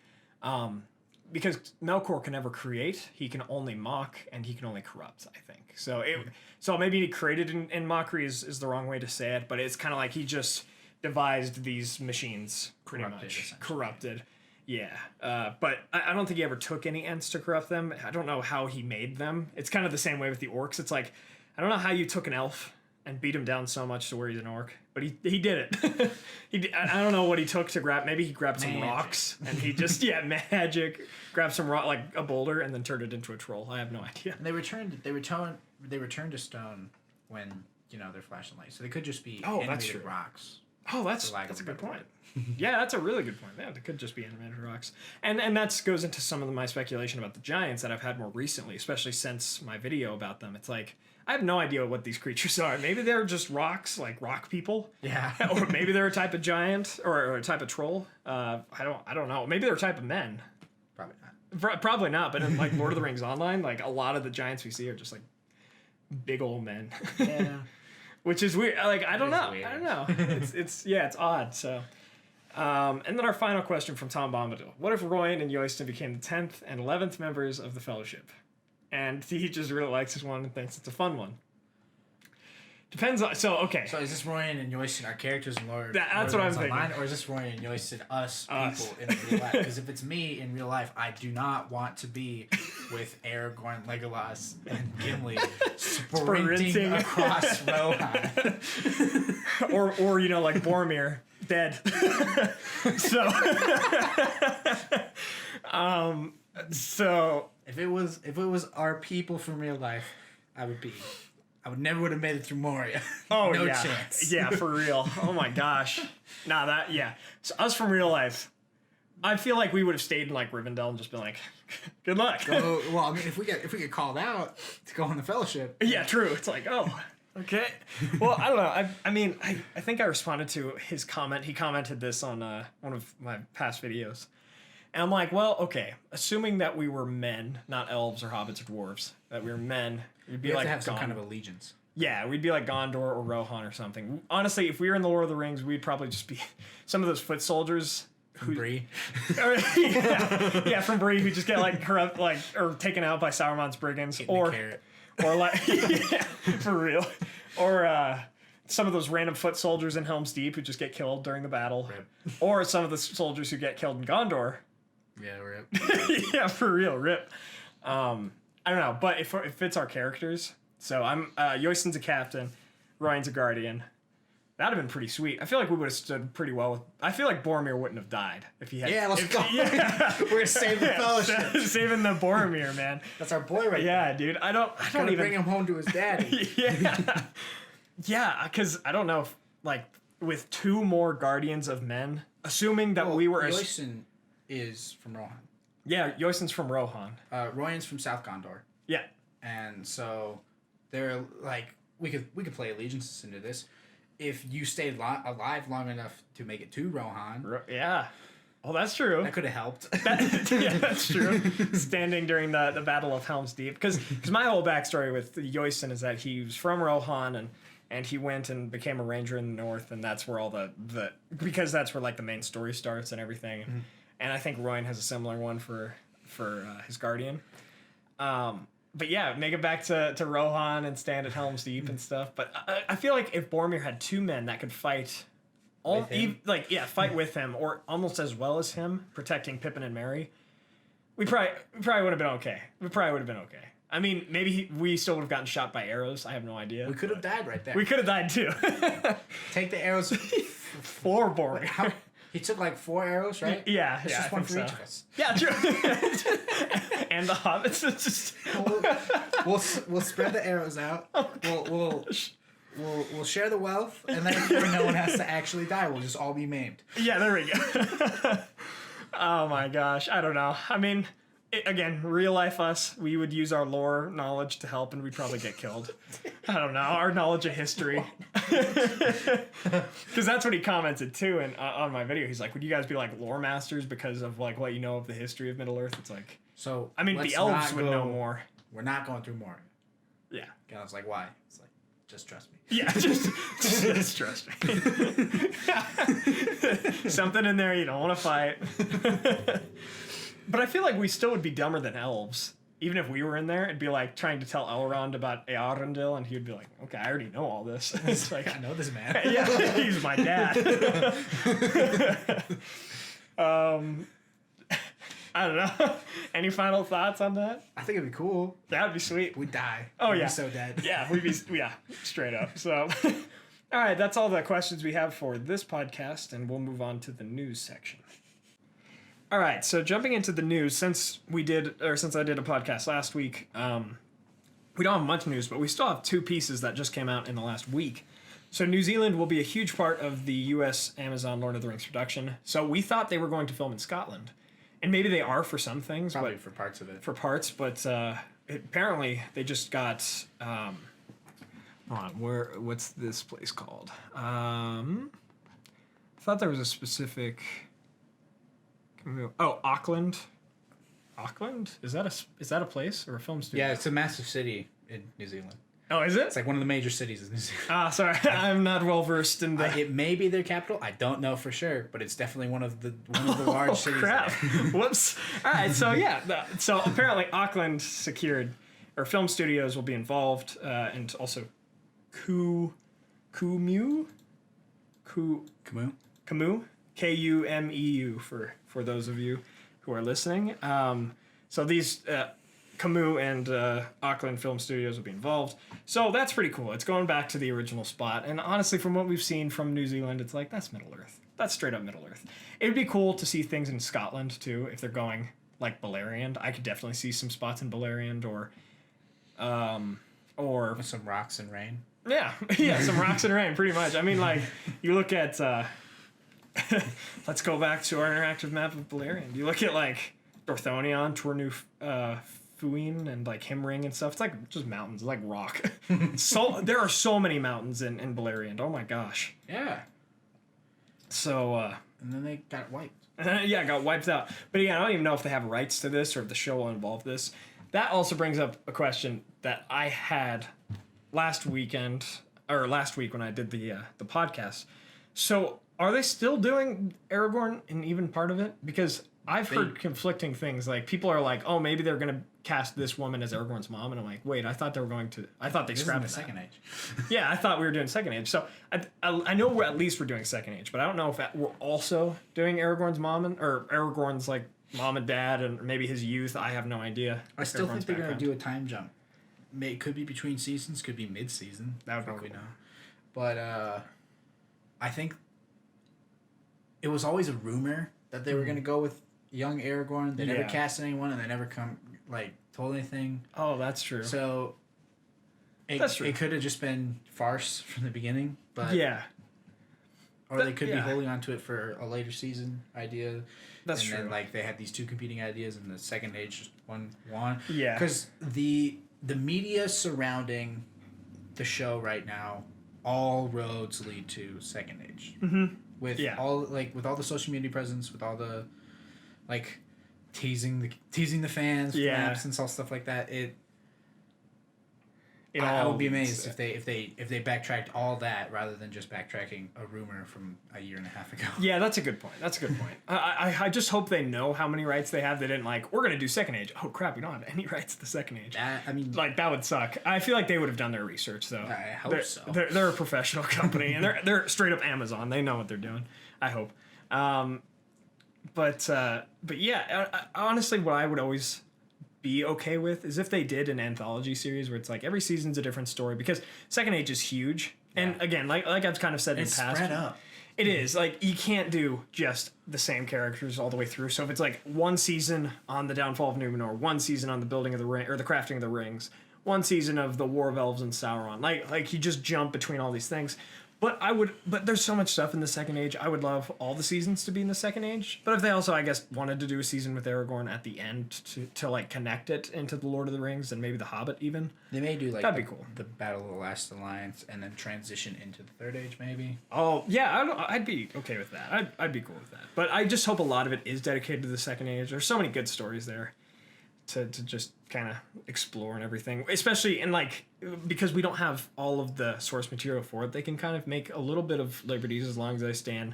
Speaker 1: Because Melkor can never create, he can only mock and he can only corrupt, I think. So maybe created in mockery is the wrong way to say it, but it's kind of like he just devised these machines pretty much. Corrupted. Yeah. But I don't think he ever took any Ents to corrupt them. I don't know how he made them. It's kind of the same way with the orcs. It's like, I don't know how you took an elf and beat him down so much to where he's an orc, but he did it. I don't know what he took to grab. Maybe he grabbed some rocks and he just magic, grabbed some rock like a boulder and then turned it into a troll. I have no idea.
Speaker 2: And they returned to stone when they're flashing light, so they could just be animated rocks.
Speaker 1: Oh, that's a good point. Yeah, that's a really good point. Yeah, they could just be animated rocks. And that goes into some of my speculation about the giants that I've had more recently, especially since my video about them. It's like, I have no idea what these creatures are. Maybe they're just rocks, like rock people.
Speaker 2: Yeah.
Speaker 1: Or maybe they're a type of giant or a type of troll. I don't know. Maybe they're a type of men.
Speaker 2: Probably not.
Speaker 1: Probably not. But in like Lord of the Rings Online, like a lot of the giants we see are just like big old men.
Speaker 2: Yeah.
Speaker 1: Which is weird. Like I don't know. It's odd. So, and then our final question from Tom Bombadil: what if Royan and Yoiston became the 10th and 11th members of the Fellowship? And he just really likes this one and thinks it's a fun one. Depends on... Okay.
Speaker 2: So is this Royan and Yoiston, our characters in Lord
Speaker 1: That's what I'm thinking.
Speaker 2: Online, or is this Royan and Yoiston, us people in real life? Because if it's me in real life, I do not want to be with Aragorn, Legolas, and Gimli sprinting across Rohan.
Speaker 1: or like Boromir, dead. So...
Speaker 2: If it was our people from real life, I would never would have made it through Moria.
Speaker 1: Oh,
Speaker 2: no
Speaker 1: yeah.
Speaker 2: chance.
Speaker 1: Yeah, for real. Oh my gosh. So us from real life, I feel like we would have stayed in like Rivendell and just been like, good luck.
Speaker 2: Well, I mean, if we get called out to go on the Fellowship.
Speaker 1: Yeah, true. It's like, oh, okay. Well, I don't know. I think I responded to his comment. He commented this on one of my past videos. And I'm like, well, okay, assuming that we were men, not elves or hobbits or dwarves, that we were men, we'd be like
Speaker 2: to have some kind of allegiance.
Speaker 1: Yeah, we'd be like Gondor or Rohan or something. Honestly, if we were in the Lord of the Rings, we'd probably just be some of those foot soldiers.
Speaker 2: From Bree.
Speaker 1: Yeah, from Bree, who just get like corrupt, or taken out by Sauron's brigands, or like, yeah, for real, or some of those random foot soldiers in Helm's Deep who just get killed during the battle,
Speaker 2: Rip.
Speaker 1: Or some of the soldiers who get killed in Gondor.
Speaker 2: Yeah, rip.
Speaker 1: Yeah, for real, rip. I don't know, but if it's our characters, so I'm Yoiston's a captain, Ryan's a guardian. That'd have been pretty sweet. I feel like we would have stood pretty well with... I feel like Boromir wouldn't have died if he had...
Speaker 2: Yeah, let's go.
Speaker 1: Yeah.
Speaker 2: We're gonna save the Fellowship.
Speaker 1: Saving the Boromir, man.
Speaker 2: That's our boy right
Speaker 1: Yeah,
Speaker 2: there.
Speaker 1: Dude. I don't even...
Speaker 2: bring him home to his daddy.
Speaker 1: Yeah. Yeah, because I don't know if, like, with 2 more Guardians of Men, assuming that we were...
Speaker 2: Yoiston is from Rohan.
Speaker 1: Yeah, Yoiston's from Rohan.
Speaker 2: Royan's from South Gondor.
Speaker 1: Yeah.
Speaker 2: And so they're like... We could play allegiances into this. If you stayed alive long enough to make it to Rohan.
Speaker 1: Yeah. Oh, that's true.
Speaker 2: That could have helped.
Speaker 1: Yeah, that's true. Standing during the Battle of Helm's Deep. Because my whole backstory with Yoiston is that he was from Rohan and he went and became a ranger in the north, and that's where all because that's where like the main story starts and everything. Mm-hmm. And I think Royan has a similar one for his guardian. But yeah, make it back to Rohan and stand at Helm's Deep and stuff. But I feel like if Boromir had 2 men that could fight, fight with him or almost as well as him, protecting Pippin and Merry, we probably would have been okay. I mean, maybe we still would have gotten shot by arrows. I have no idea.
Speaker 2: We could have died right there.
Speaker 1: We could have died too.
Speaker 2: Take the arrows.
Speaker 1: For Boromir.
Speaker 2: He took like 4 arrows, right?
Speaker 1: Yeah,
Speaker 2: it's just one for each of us.
Speaker 1: Yeah, true. And the hobbits. Just
Speaker 2: we'll spread the arrows out. we'll share the wealth, and then no one has to actually die. We'll just all be maimed.
Speaker 1: Yeah, there we go. Oh my gosh, I don't know. I mean, again, real life us, we would use our lore knowledge to help, and we'd probably get killed. I don't know, our knowledge of history. Because that's what he commented too, and on my video, he's like, "Would you guys be like lore masters because of like what you know of the history of Middle Earth?" It's like,
Speaker 2: so
Speaker 1: I mean, the elves would know more.
Speaker 2: We're not going through more.
Speaker 1: Yeah.
Speaker 2: I was like, why? It's like, just trust me.
Speaker 1: Yeah, just trust me. Something in there you don't want to fight. But I feel like we still would be dumber than elves. Even if we were in there, it'd be like trying to tell Elrond about Earendil, and he'd be like, okay, I already know all this. It's like,
Speaker 2: I know this man.
Speaker 1: Yeah, he's my dad. I don't know. Any final thoughts on that?
Speaker 2: I think it'd be cool.
Speaker 1: That'd be sweet.
Speaker 2: We'd die.
Speaker 1: Oh,
Speaker 2: We'd
Speaker 1: yeah.
Speaker 2: be so dead.
Speaker 1: Yeah, we'd be, straight up. So, all right, that's all the questions we have for this podcast, and we'll move on to the news section. All right, so jumping into the news, since I did a podcast last week, we don't have much news, but we still have two pieces that just came out in the last week. So New Zealand will be a huge part of the U.S. Amazon Lord of the Rings production. So we thought they were going to film in Scotland. And maybe they are for some things.
Speaker 2: Probably
Speaker 1: but
Speaker 2: for parts of it.
Speaker 1: For parts, but apparently they just got... hold on, what's this place called? I thought there was a specific... Oh, Auckland. Auckland? Is that a place or a film studio?
Speaker 2: Yeah, it's a massive city in New Zealand.
Speaker 1: Oh, is it?
Speaker 2: It's like one of the major cities in New Zealand.
Speaker 1: Ah, sorry, I'm not well versed in the.
Speaker 2: It may be their capital. I don't know for sure, but it's definitely one of the large cities.
Speaker 1: Crap! Whoops. All right, so yeah, so apparently Auckland secured, or film studios will be involved, and also Kumeu, Kumeu, for those of you who are listening. So these Kumeu and Auckland Film Studios will be involved. So that's pretty cool. It's going back to the original spot. And honestly, from what we've seen from New Zealand, it's like, that's Middle Earth. That's straight up Middle Earth. It would be cool to see things in Scotland, too, if they're going, like, Beleriand. I could definitely see some spots in Beleriand or...
Speaker 2: With some rocks and rain.
Speaker 1: Yeah, some rocks and rain, pretty much. I mean, like, you look at... let's go back to our interactive map of Beleriand. You look at, like, Dorthonion, Tornu, Fuin, and, like, Himring and stuff. It's, like, just mountains. It's, like, rock. So there are so many mountains in Beleriand. Oh, my gosh.
Speaker 2: Yeah.
Speaker 1: So,
Speaker 2: and then they got wiped.
Speaker 1: Yeah, got wiped out. But, yeah, I don't even know if they have rights to this or if the show will involve this. That also brings up a question that I had last week when I did the podcast. So... are they still doing Aragorn in even part of it? Because I've heard conflicting things. Like, people are like, oh, maybe they're going to cast this woman as Aragorn's mom. And I'm like, wait, I thought they scrapped the
Speaker 2: Second Age.
Speaker 1: Yeah, I thought we were doing Second Age. So I know at least we're doing Second Age, but I don't know if we're also doing Aragorn's mom or Aragorn's, like, mom and dad and maybe his youth. I have no idea.
Speaker 2: I still think they're going to do a time jump. It could be between seasons, could be mid-season.
Speaker 1: That would
Speaker 2: probably
Speaker 1: be cool.
Speaker 2: know. But I think... it was always a rumor that they were going to go with young Aragorn. They never cast anyone, and they never told anything.
Speaker 1: Oh, that's true.
Speaker 2: So it could have just been farce from the beginning. But
Speaker 1: yeah.
Speaker 2: Or they could be holding on to it for a later season idea.
Speaker 1: That's true.
Speaker 2: And then, like, they had these two competing ideas, and the Second Age just won.
Speaker 1: Yeah.
Speaker 2: Because the media surrounding the show right now, all roads lead to Second Age.
Speaker 1: Mm-hmm.
Speaker 2: With all the social media presence, with all the, like, teasing the fans with maps and all stuff like that, I would be amazed if they backtracked all that rather than just backtracking a rumor from a year and a half ago.
Speaker 1: Yeah, that's a good point. I just hope they know how many rights they have. They didn't we're gonna do Second Age. Oh crap, we don't have any rights to the Second Age. That would suck. I feel like they would have done their research though.
Speaker 2: I hope so.
Speaker 1: They're a professional company and they're straight up Amazon. They know what they're doing. I hope. But yeah, honestly, what I would always be okay with is if they did an anthology series where it's like every season's a different story, because Second Age is huge. And again, like I've kind of said in the past,
Speaker 2: spread up.
Speaker 1: It is like you can't do just the same characters all the way through. So if it's like one season on the downfall of Numenor, one season on the building of the ring or the crafting of the rings, one season of the War of Elves and Sauron. Like you just jump between all these things. But there's so much stuff in the Second Age. I would love all the seasons to be in the Second Age. But if they also, I guess, wanted to do a season with Aragorn at the end to like connect it into the Lord of the Rings and maybe the Hobbit even.
Speaker 2: They may do like
Speaker 1: that'd be cool.
Speaker 2: The Battle of the Last Alliance and then transition into the Third Age maybe.
Speaker 1: Oh yeah, I'd be okay with that. I'd be cool with that. But I just hope a lot of it is dedicated to the Second Age. There's so many good stories there to just kind of explore and everything, especially in like because we don't have all of the source material for it. They can kind of make a little bit of liberties as long as they stand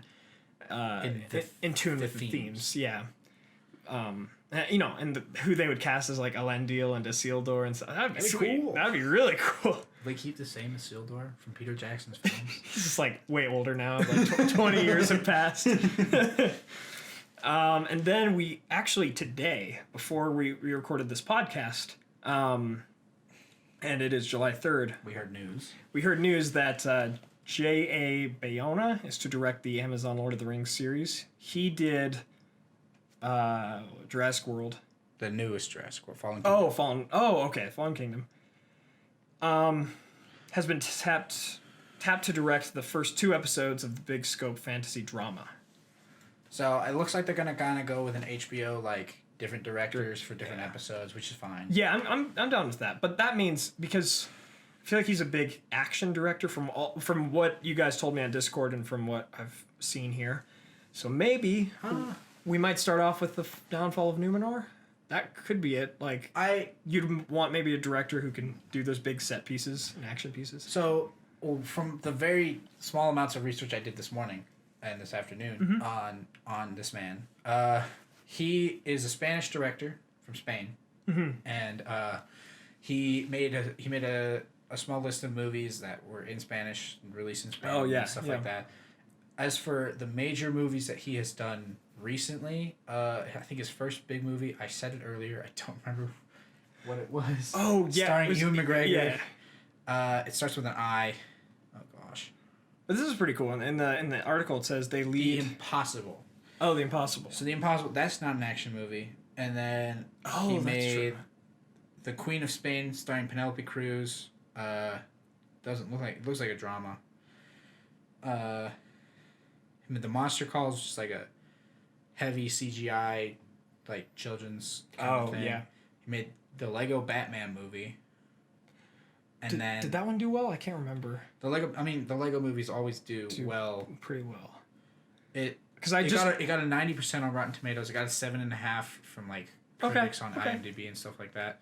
Speaker 1: in tune with the themes. Yeah. And who they would cast as like Elendil and Isildur and stuff. That'd be sweet. Cool. That'd be really cool.
Speaker 2: They keep the same Isildur from Peter Jackson's films.
Speaker 1: He's just like way older now. Like 20 years have passed. And then we actually today, before we recorded this podcast, and it is July 3rd.
Speaker 2: We heard news.
Speaker 1: We heard news that J.A. Bayona is to direct the Amazon Lord of the Rings series. He did Jurassic World.
Speaker 2: The newest Jurassic World, Fallen Kingdom.
Speaker 1: Fallen Kingdom. Has been tapped to direct the first 2 episodes of the big scope fantasy drama.
Speaker 2: So it looks like they're gonna kind of go with an HBO like different directors for different episodes, which is fine.
Speaker 1: Yeah, I'm down with that. But that means because I feel like he's a big action director from what you guys told me on Discord and from what I've seen here. So maybe we might start off with the downfall of Numenor. That could be it. Like you'd want maybe a director who can do those big set pieces and action pieces.
Speaker 2: So from the very small amounts of research I did this morning and this afternoon on this man, he is a Spanish director from Spain, and he made a small list of movies that were in Spanish and released in Spain and stuff like that. As for the major movies that he has done recently, I think his first big movie, I said it earlier, I don't remember what it was.
Speaker 1: Oh yeah,
Speaker 2: starring Ewan McGregor.
Speaker 1: Yeah.
Speaker 2: It starts with an I. Oh gosh.
Speaker 1: But this is pretty cool. In the article, it says they lead
Speaker 2: The Impossible.
Speaker 1: Oh, The Impossible.
Speaker 2: So The Impossible, that's not an action movie. And then he made The Queen of Spain, starring Penelope Cruz. Doesn't look like, it looks like a drama. The Monster Call is just like a heavy CGI, like children's kind of thing. Yeah. He made the Lego Batman movie. And
Speaker 1: did that one do well? I can't remember.
Speaker 2: The Lego movies always do well.
Speaker 1: Pretty well.
Speaker 2: It got a 90% on Rotten Tomatoes. It got a 7.5 from like critics on IMDb and stuff like that.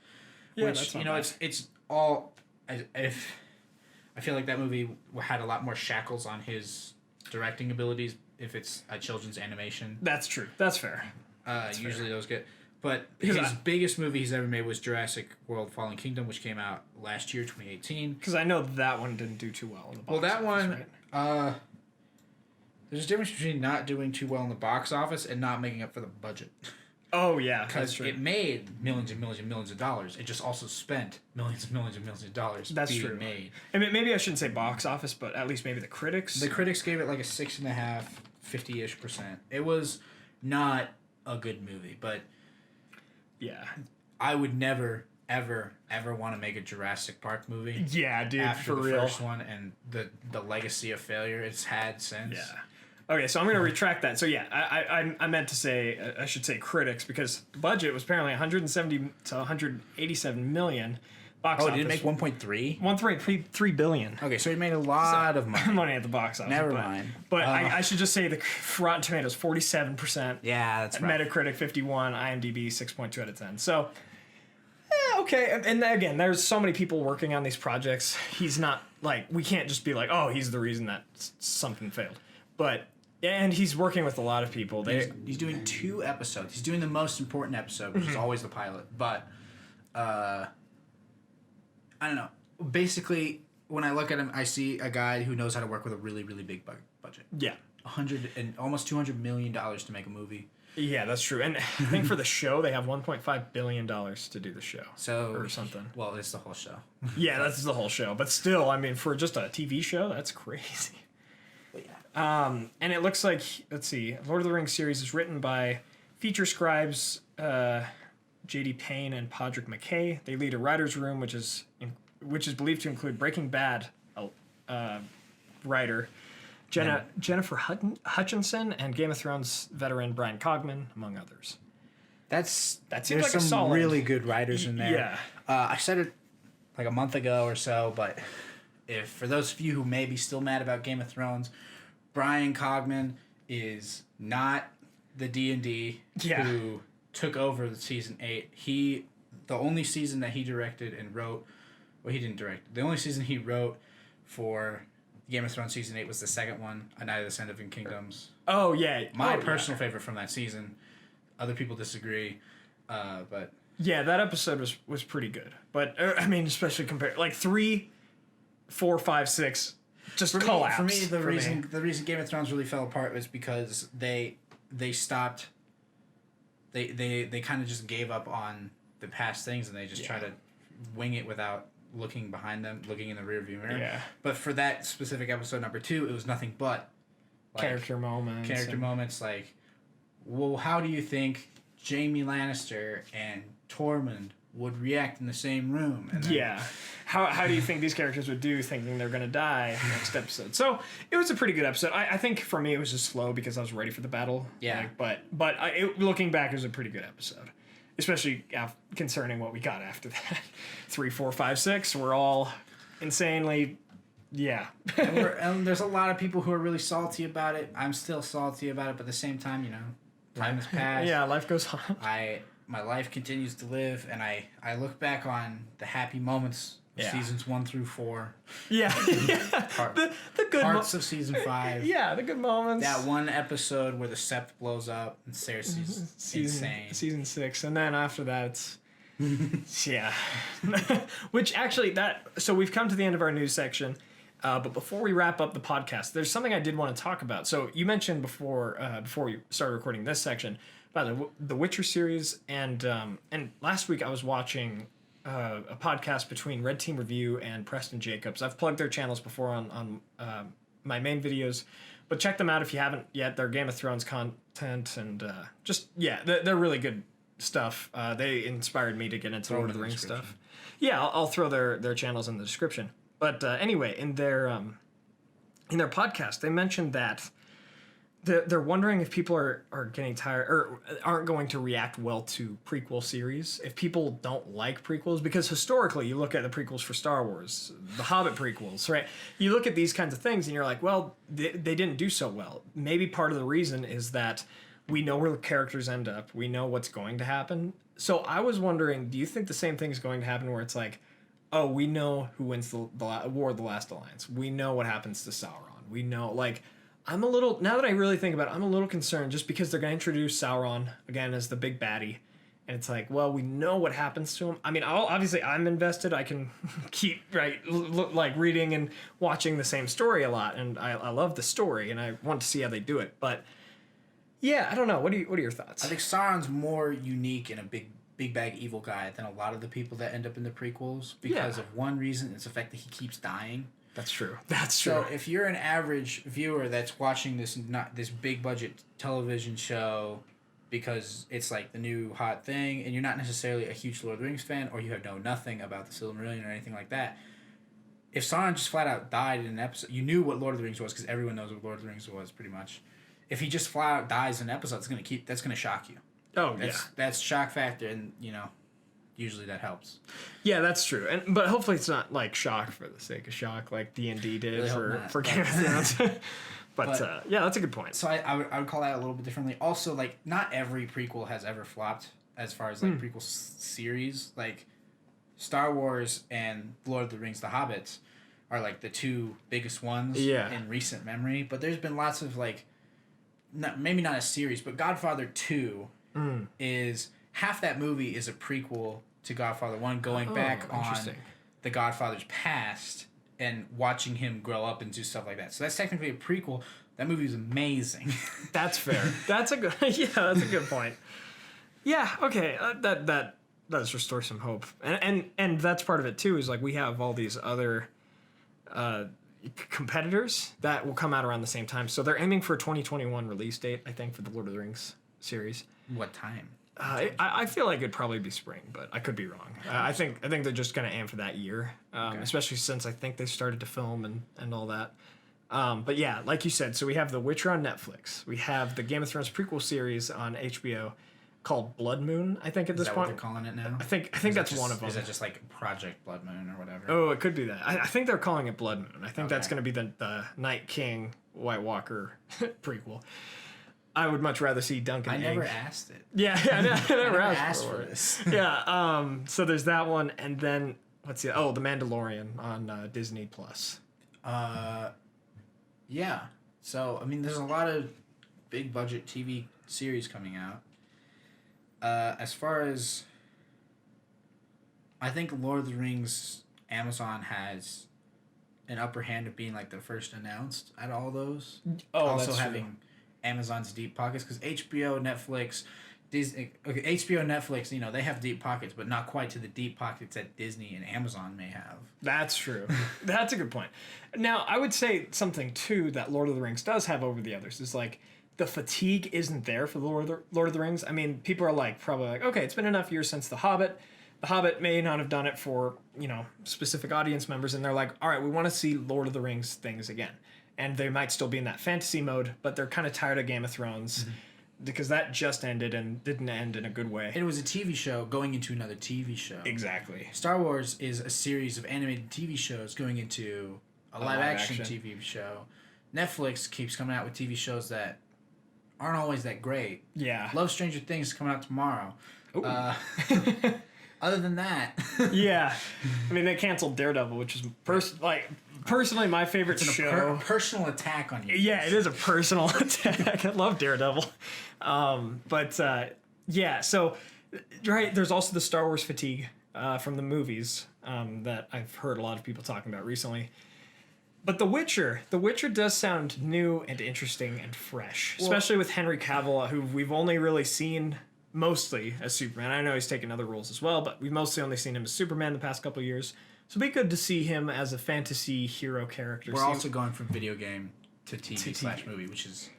Speaker 2: Yeah, which it's all. If I feel like that movie had a lot more shackles on his directing abilities if it's a children's animation.
Speaker 1: That's true. That's fair.
Speaker 2: Usually those get. But his biggest movie he's ever made was Jurassic World: Fallen Kingdom, which came out last year, 2018.
Speaker 1: Because I know that one didn't do too well in the box office.
Speaker 2: Well, that one, right? There's a difference between not doing too well in the box office and not making up for the budget.
Speaker 1: Oh, yeah,
Speaker 2: because it made millions and millions and millions of dollars. It just also spent millions and millions and millions of dollars being made.
Speaker 1: I mean, maybe I shouldn't say box office, but at least maybe the critics.
Speaker 2: The critics gave it like a 6.5, 50-ish%. It was not a good movie, but
Speaker 1: yeah,
Speaker 2: I would never, ever, ever want to make a Jurassic Park movie.
Speaker 1: Yeah, dude,
Speaker 2: after
Speaker 1: for
Speaker 2: the
Speaker 1: real.
Speaker 2: First one and the legacy of failure it's had since.
Speaker 1: Yeah. Okay, so I'm going to retract that. So yeah, I meant to say, I should say critics, because the budget was apparently 170 to 187 million. Box office.
Speaker 2: Did it make 1.3?
Speaker 1: 1.3 billion.
Speaker 2: Okay, so it made a lot of money.
Speaker 1: Money at the box office.
Speaker 2: Never mind.
Speaker 1: But I should just say the Rotten Tomatoes 47%.
Speaker 2: Yeah, that's right.
Speaker 1: Metacritic 51, IMDb 6.2 out of 10. So, okay. And again, there's so many people working on these projects. He's not like, we can't just be like, oh, he's the reason that something failed. And he's working with a lot of people.
Speaker 2: He's doing 2 episodes. He's doing the most important episode, which is always the pilot. But, I don't know. Basically, when I look at him, I see a guy who knows how to work with a really, really big budget.
Speaker 1: Yeah.
Speaker 2: Almost $200 million to make a movie.
Speaker 1: Yeah, that's true. And I think for the show, they have $1.5 billion to do the show.
Speaker 2: Or
Speaker 1: something.
Speaker 2: Well, it's the whole show.
Speaker 1: Yeah, that's the whole show. But still, I mean, for just a TV show, that's crazy. And it looks like, let's see, Lord of the Rings series is written by feature scribes J.D. Payne and Podrick McKay. They lead a writer's room, which is believed to include Breaking Bad writer Jennifer Hutchinson and Game of Thrones veteran Brian Cogman, among others.
Speaker 2: That seems
Speaker 1: like
Speaker 2: some
Speaker 1: a solid,
Speaker 2: really good writers in there.
Speaker 1: Yeah.
Speaker 2: I said it like a month ago or so, but if for those of you who may be still mad about Game of Thrones, Brian Cogman is not the D&D who took over the season 8. The only season that he directed and wrote, well, he didn't direct. The only season he wrote for Game of Thrones season 8 was the second one, A Night of the Ascent of Kingdoms.
Speaker 1: Oh yeah,
Speaker 2: my personal favorite from that season. Other people disagree, but
Speaker 1: yeah, that episode was pretty good. But I mean, especially compared like 3, 4, 5, 6, just collapse.
Speaker 2: For me, the reason Game of Thrones really fell apart was because they stopped. They kind of just gave up on the past things and they just try to wing it without looking behind them, looking in the rearview mirror.
Speaker 1: Yeah.
Speaker 2: But for that specific episode number 2, it was nothing but
Speaker 1: character moments.
Speaker 2: Like, well, how do you think Jaime Lannister and Tormund would react in the same room? And then,
Speaker 1: How do you think these characters would do thinking they're going to die next episode? So it was a pretty good episode. I think for me it was just slow because I was ready for the battle.
Speaker 2: Yeah.
Speaker 1: But looking back, it was a pretty good episode. Especially concerning what we got after that. 3, 4, 5, 6 were all insanely... Yeah.
Speaker 2: and there's a lot of people who are really salty about it. I'm still salty about it, but at the same time, time has passed.
Speaker 1: Yeah, life goes on.
Speaker 2: My life continues to live, and I look back on the happy moments of seasons 1 through 4.
Speaker 1: Yeah. The good
Speaker 2: parts of season 5.
Speaker 1: Yeah, the good moments.
Speaker 2: That one episode where the Sept blows up and Cersei's insane.
Speaker 1: Season 6, and then after that, it's yeah. Which actually so we've come to the end of our news section. But before we wrap up the podcast, there's something I did want to talk about. So you mentioned before we started recording this section about the Witcher series, and last week I was watching a podcast between RedTeamReview and Preston Jacobs. I've plugged their channels before on my main videos, but check them out if you haven't yet. They're Game of Thrones content, and they're really good stuff. They inspired me to get into Lord of the Rings stuff. Yeah, I'll throw their channels in the description. But anyway, in their podcast, they mentioned that they're wondering if people are getting tired or aren't going to react well to prequel series if people don't like prequels, because historically you look at the prequels for Star Wars, the Hobbit prequels, right? You look at these kinds of things and you're like, well, they didn't do so well. Maybe part of the reason is that we know where the characters end up. We know what's going to happen. So I was wondering, do you think the same thing is going to happen where it's like, oh, we know who wins the War of the Last Alliance. We know what happens to Sauron. We know, like, now that I really think about it, I'm a little concerned just because they're going to introduce Sauron again as the big baddie. And it's like, well, we know what happens to him. I mean, obviously I'm invested. I can keep, reading and watching the same story a lot. And I love the story and I want to see how they do it. But, yeah, I don't know. What are your thoughts?
Speaker 2: I think Sauron's more unique and a big bag evil guy than a lot of the people that end up in the prequels because of one reason. It's the fact that he keeps dying.
Speaker 1: That's true.
Speaker 2: So if you're an average viewer that's watching this big budget television show because it's like the new hot thing, and you're not necessarily a huge Lord of the Rings fan, or you know nothing about the Silmarillion or anything like that, if Sauron just flat out died in an episode, you knew what Lord of the Rings was because everyone knows what Lord of the Rings was pretty much. If he just flat out dies in an episode, that's gonna shock you.
Speaker 1: Oh,
Speaker 2: that's shock factor, and usually that helps.
Speaker 1: Yeah, that's true. But hopefully it's not like shock for the sake of shock, like D&D did
Speaker 2: really
Speaker 1: for Game of Thrones. but that's a good point.
Speaker 2: So I would call that a little bit differently. Also, like, not every prequel has ever flopped as far as like prequel series. Like Star Wars and Lord of the Rings: The Hobbit are like the two biggest ones in recent memory. But there's been lots of maybe not a series, but Godfather 2. Is half that movie is a prequel to Godfather 1, going back on the Godfather's past and watching him grow up and do stuff like that. So that's technically a prequel. That movie is amazing.
Speaker 1: That's fair. That's a good point. Yeah, okay. That does restore some hope. And that's part of it too, is like we have all these other competitors that will come out around the same time. So they're aiming for a 2021 release date, I think, for the Lord of the Rings series.
Speaker 2: What time?
Speaker 1: I feel like it'd probably be spring, but I could be wrong. I think they're just gonna aim for that year, especially since I think they started to film and all that. But yeah, like you said, so we have The Witcher on Netflix. We have the Game of Thrones prequel series on HBO called Blood Moon. I think at this
Speaker 2: Is that
Speaker 1: point
Speaker 2: what they're calling it now?
Speaker 1: I think that's one of them.
Speaker 2: Is that just like Project Blood Moon or whatever?
Speaker 1: Oh, it could be that. I think they're calling it Blood Moon. I think that's going to be the Night King White Walker prequel. I would much rather see Duncan.
Speaker 2: I never asked it.
Speaker 1: Yeah, I never
Speaker 2: asked for this.
Speaker 1: Yeah. So there's that one, and then the Mandalorian on Disney Plus.
Speaker 2: Yeah. So I mean, there's a lot of big budget TV series coming out. As far as I think Lord of the Rings, Amazon has an upper hand of being like the first announced out of all those.
Speaker 1: Oh,
Speaker 2: also
Speaker 1: that's
Speaker 2: having
Speaker 1: true.
Speaker 2: Amazon's deep pockets, because HBO, Netflix, Disney. Okay, HBO, Netflix, they have deep pockets, but not quite to the deep pockets that Disney and Amazon may have.
Speaker 1: That's true. That's a good point. Now, I would say something too that Lord of the Rings does have over the others is like the fatigue isn't there for the Lord of the Rings. I mean, people are probably like, okay, it's been enough years since The Hobbit. The Hobbit may not have done it for, specific audience members, and they're like, all right, we want to see Lord of the Rings things again. And they might still be in that fantasy mode, but they're kind of tired of Game of Thrones because that just ended and didn't end in a good way.
Speaker 2: It was a TV show going into another TV show.
Speaker 1: Exactly.
Speaker 2: Star Wars is a series of animated TV shows going into a live action TV show. Netflix keeps coming out with TV shows that aren't always that great.
Speaker 1: Yeah.
Speaker 2: Love Stranger Things is coming out tomorrow. Other than that,
Speaker 1: yeah, I mean they canceled Daredevil, which is personally my favorite show.
Speaker 2: Personal attack on you.
Speaker 1: Yeah, it is a personal attack. I love Daredevil, yeah. So, right, there's also the Star Wars fatigue from the movies that I've heard a lot of people talking about recently. But The Witcher does sound new and interesting and fresh, especially with Henry Cavill, who we've only really seen mostly as Superman. I know he's taken other roles as well, but we've mostly only seen him as Superman the past couple of years. So it'd be good to see him as a fantasy hero character.
Speaker 2: We're also going from video game to TV/movie, which is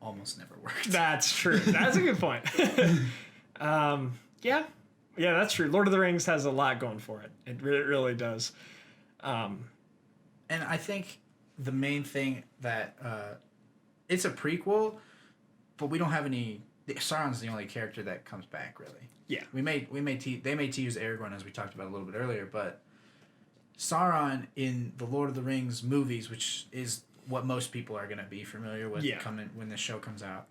Speaker 2: almost never worked.
Speaker 1: That's true. That's a good point. Yeah, that's true. Lord of the Rings has a lot going for it. It really does.
Speaker 2: And I think the main thing that it's a prequel, but we don't have any. Sauron's the only character that comes back, really.
Speaker 1: Yeah.
Speaker 2: They may tease Aragorn, as we talked about a little bit earlier, but Sauron in the Lord of the Rings movies, which is what most people are going to be familiar with when the show comes out,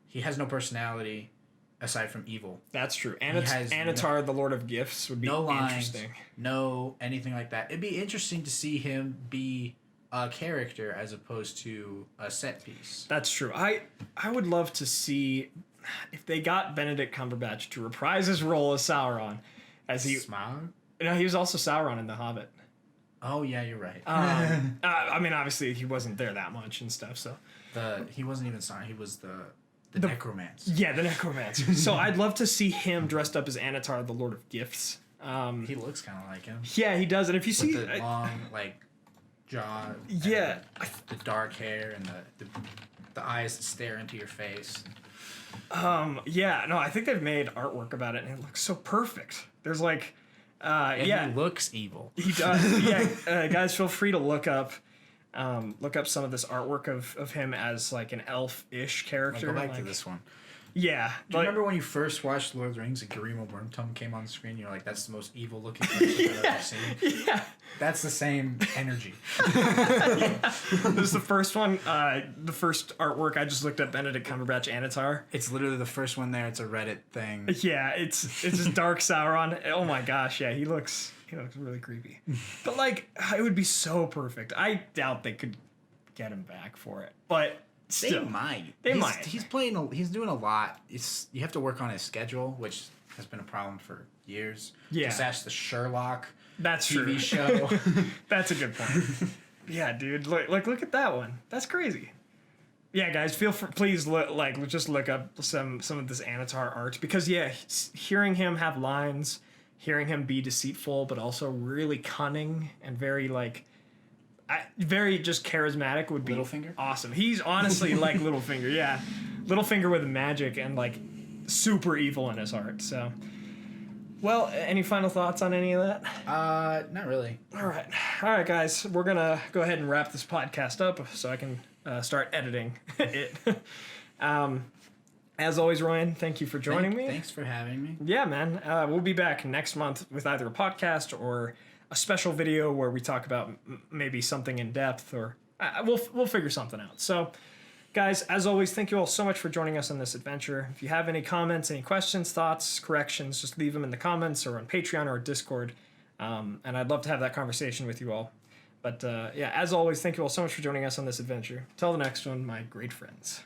Speaker 2: he has no personality aside from evil.
Speaker 1: That's true. Anatar, the Lord of Gifts, would be interesting.
Speaker 2: No anything like that. It'd be interesting to see him be a character as opposed to a set piece.
Speaker 1: That's true. I would love to see if they got Benedict Cumberbatch to reprise his role as Sauron, as he.
Speaker 2: Smaug?
Speaker 1: No, he was also Sauron in The Hobbit.
Speaker 2: Oh yeah, you're right.
Speaker 1: I mean, obviously he wasn't there that much and stuff. So
Speaker 2: he wasn't even Sauron. He was the necromancer.
Speaker 1: Yeah, the necromancer. So I'd love to see him dressed up as Anatar, the Lord of Gifts.
Speaker 2: He looks kind of like him.
Speaker 1: Yeah, he does. And if you see
Speaker 2: the long jaw,
Speaker 1: yeah,
Speaker 2: the dark hair and the eyes that stare into your face.
Speaker 1: Yeah, no, I think they've made artwork about it, and it looks so perfect. There's
Speaker 2: he looks evil.
Speaker 1: He does. Yeah, guys, feel free to look up some of this artwork of him as like an elf-ish character.
Speaker 2: Go back to this one.
Speaker 1: Yeah.
Speaker 2: Do you remember when you first watched Lord of the Rings and Garimo Wormtongue came on the screen? You're like, that's the most evil looking person I've ever seen.
Speaker 1: Yeah.
Speaker 2: That's the same energy.
Speaker 1: This is the first one. The first artwork, I just looked up Benedict Cumberbatch Anatar.
Speaker 2: It's literally the first one there. It's a Reddit thing.
Speaker 1: Yeah, it's just dark Sauron. Oh my gosh, yeah, he looks really creepy. But it would be so perfect. I doubt they could get him back for it. But still,
Speaker 2: They might. He's doing a lot. You have to work on his schedule, which has been a problem for years.
Speaker 1: Yeah.
Speaker 2: Just ask the Sherlock
Speaker 1: TV
Speaker 2: show.
Speaker 1: That's a good point. Yeah, dude. Look at that one. That's crazy. Yeah, guys, please just look up some of this Anatar art, because hearing him have lines, hearing him be deceitful but also really cunning and very very just charismatic would be
Speaker 2: Littlefinger?
Speaker 1: Awesome. He's honestly like Littlefinger, yeah. Littlefinger with magic and super evil in his heart. So, well, any final thoughts on any of that?
Speaker 2: Not really.
Speaker 1: All right, guys. We're gonna go ahead and wrap this podcast up so I can start editing it. As always, Ryan, thank you for joining me.
Speaker 2: Thanks for having me.
Speaker 1: Yeah, man. We'll be back next month with either a podcast or a special video where we talk about maybe something in depth, or we'll figure something out. So, guys, as always, thank you all so much for joining us on this adventure. If you have any comments, any questions, thoughts, corrections, just leave them in the comments or on Patreon or Discord. And I'd love to have that conversation with you all. But yeah, as always, thank you all so much for joining us on this adventure. Till the next one, my great friends.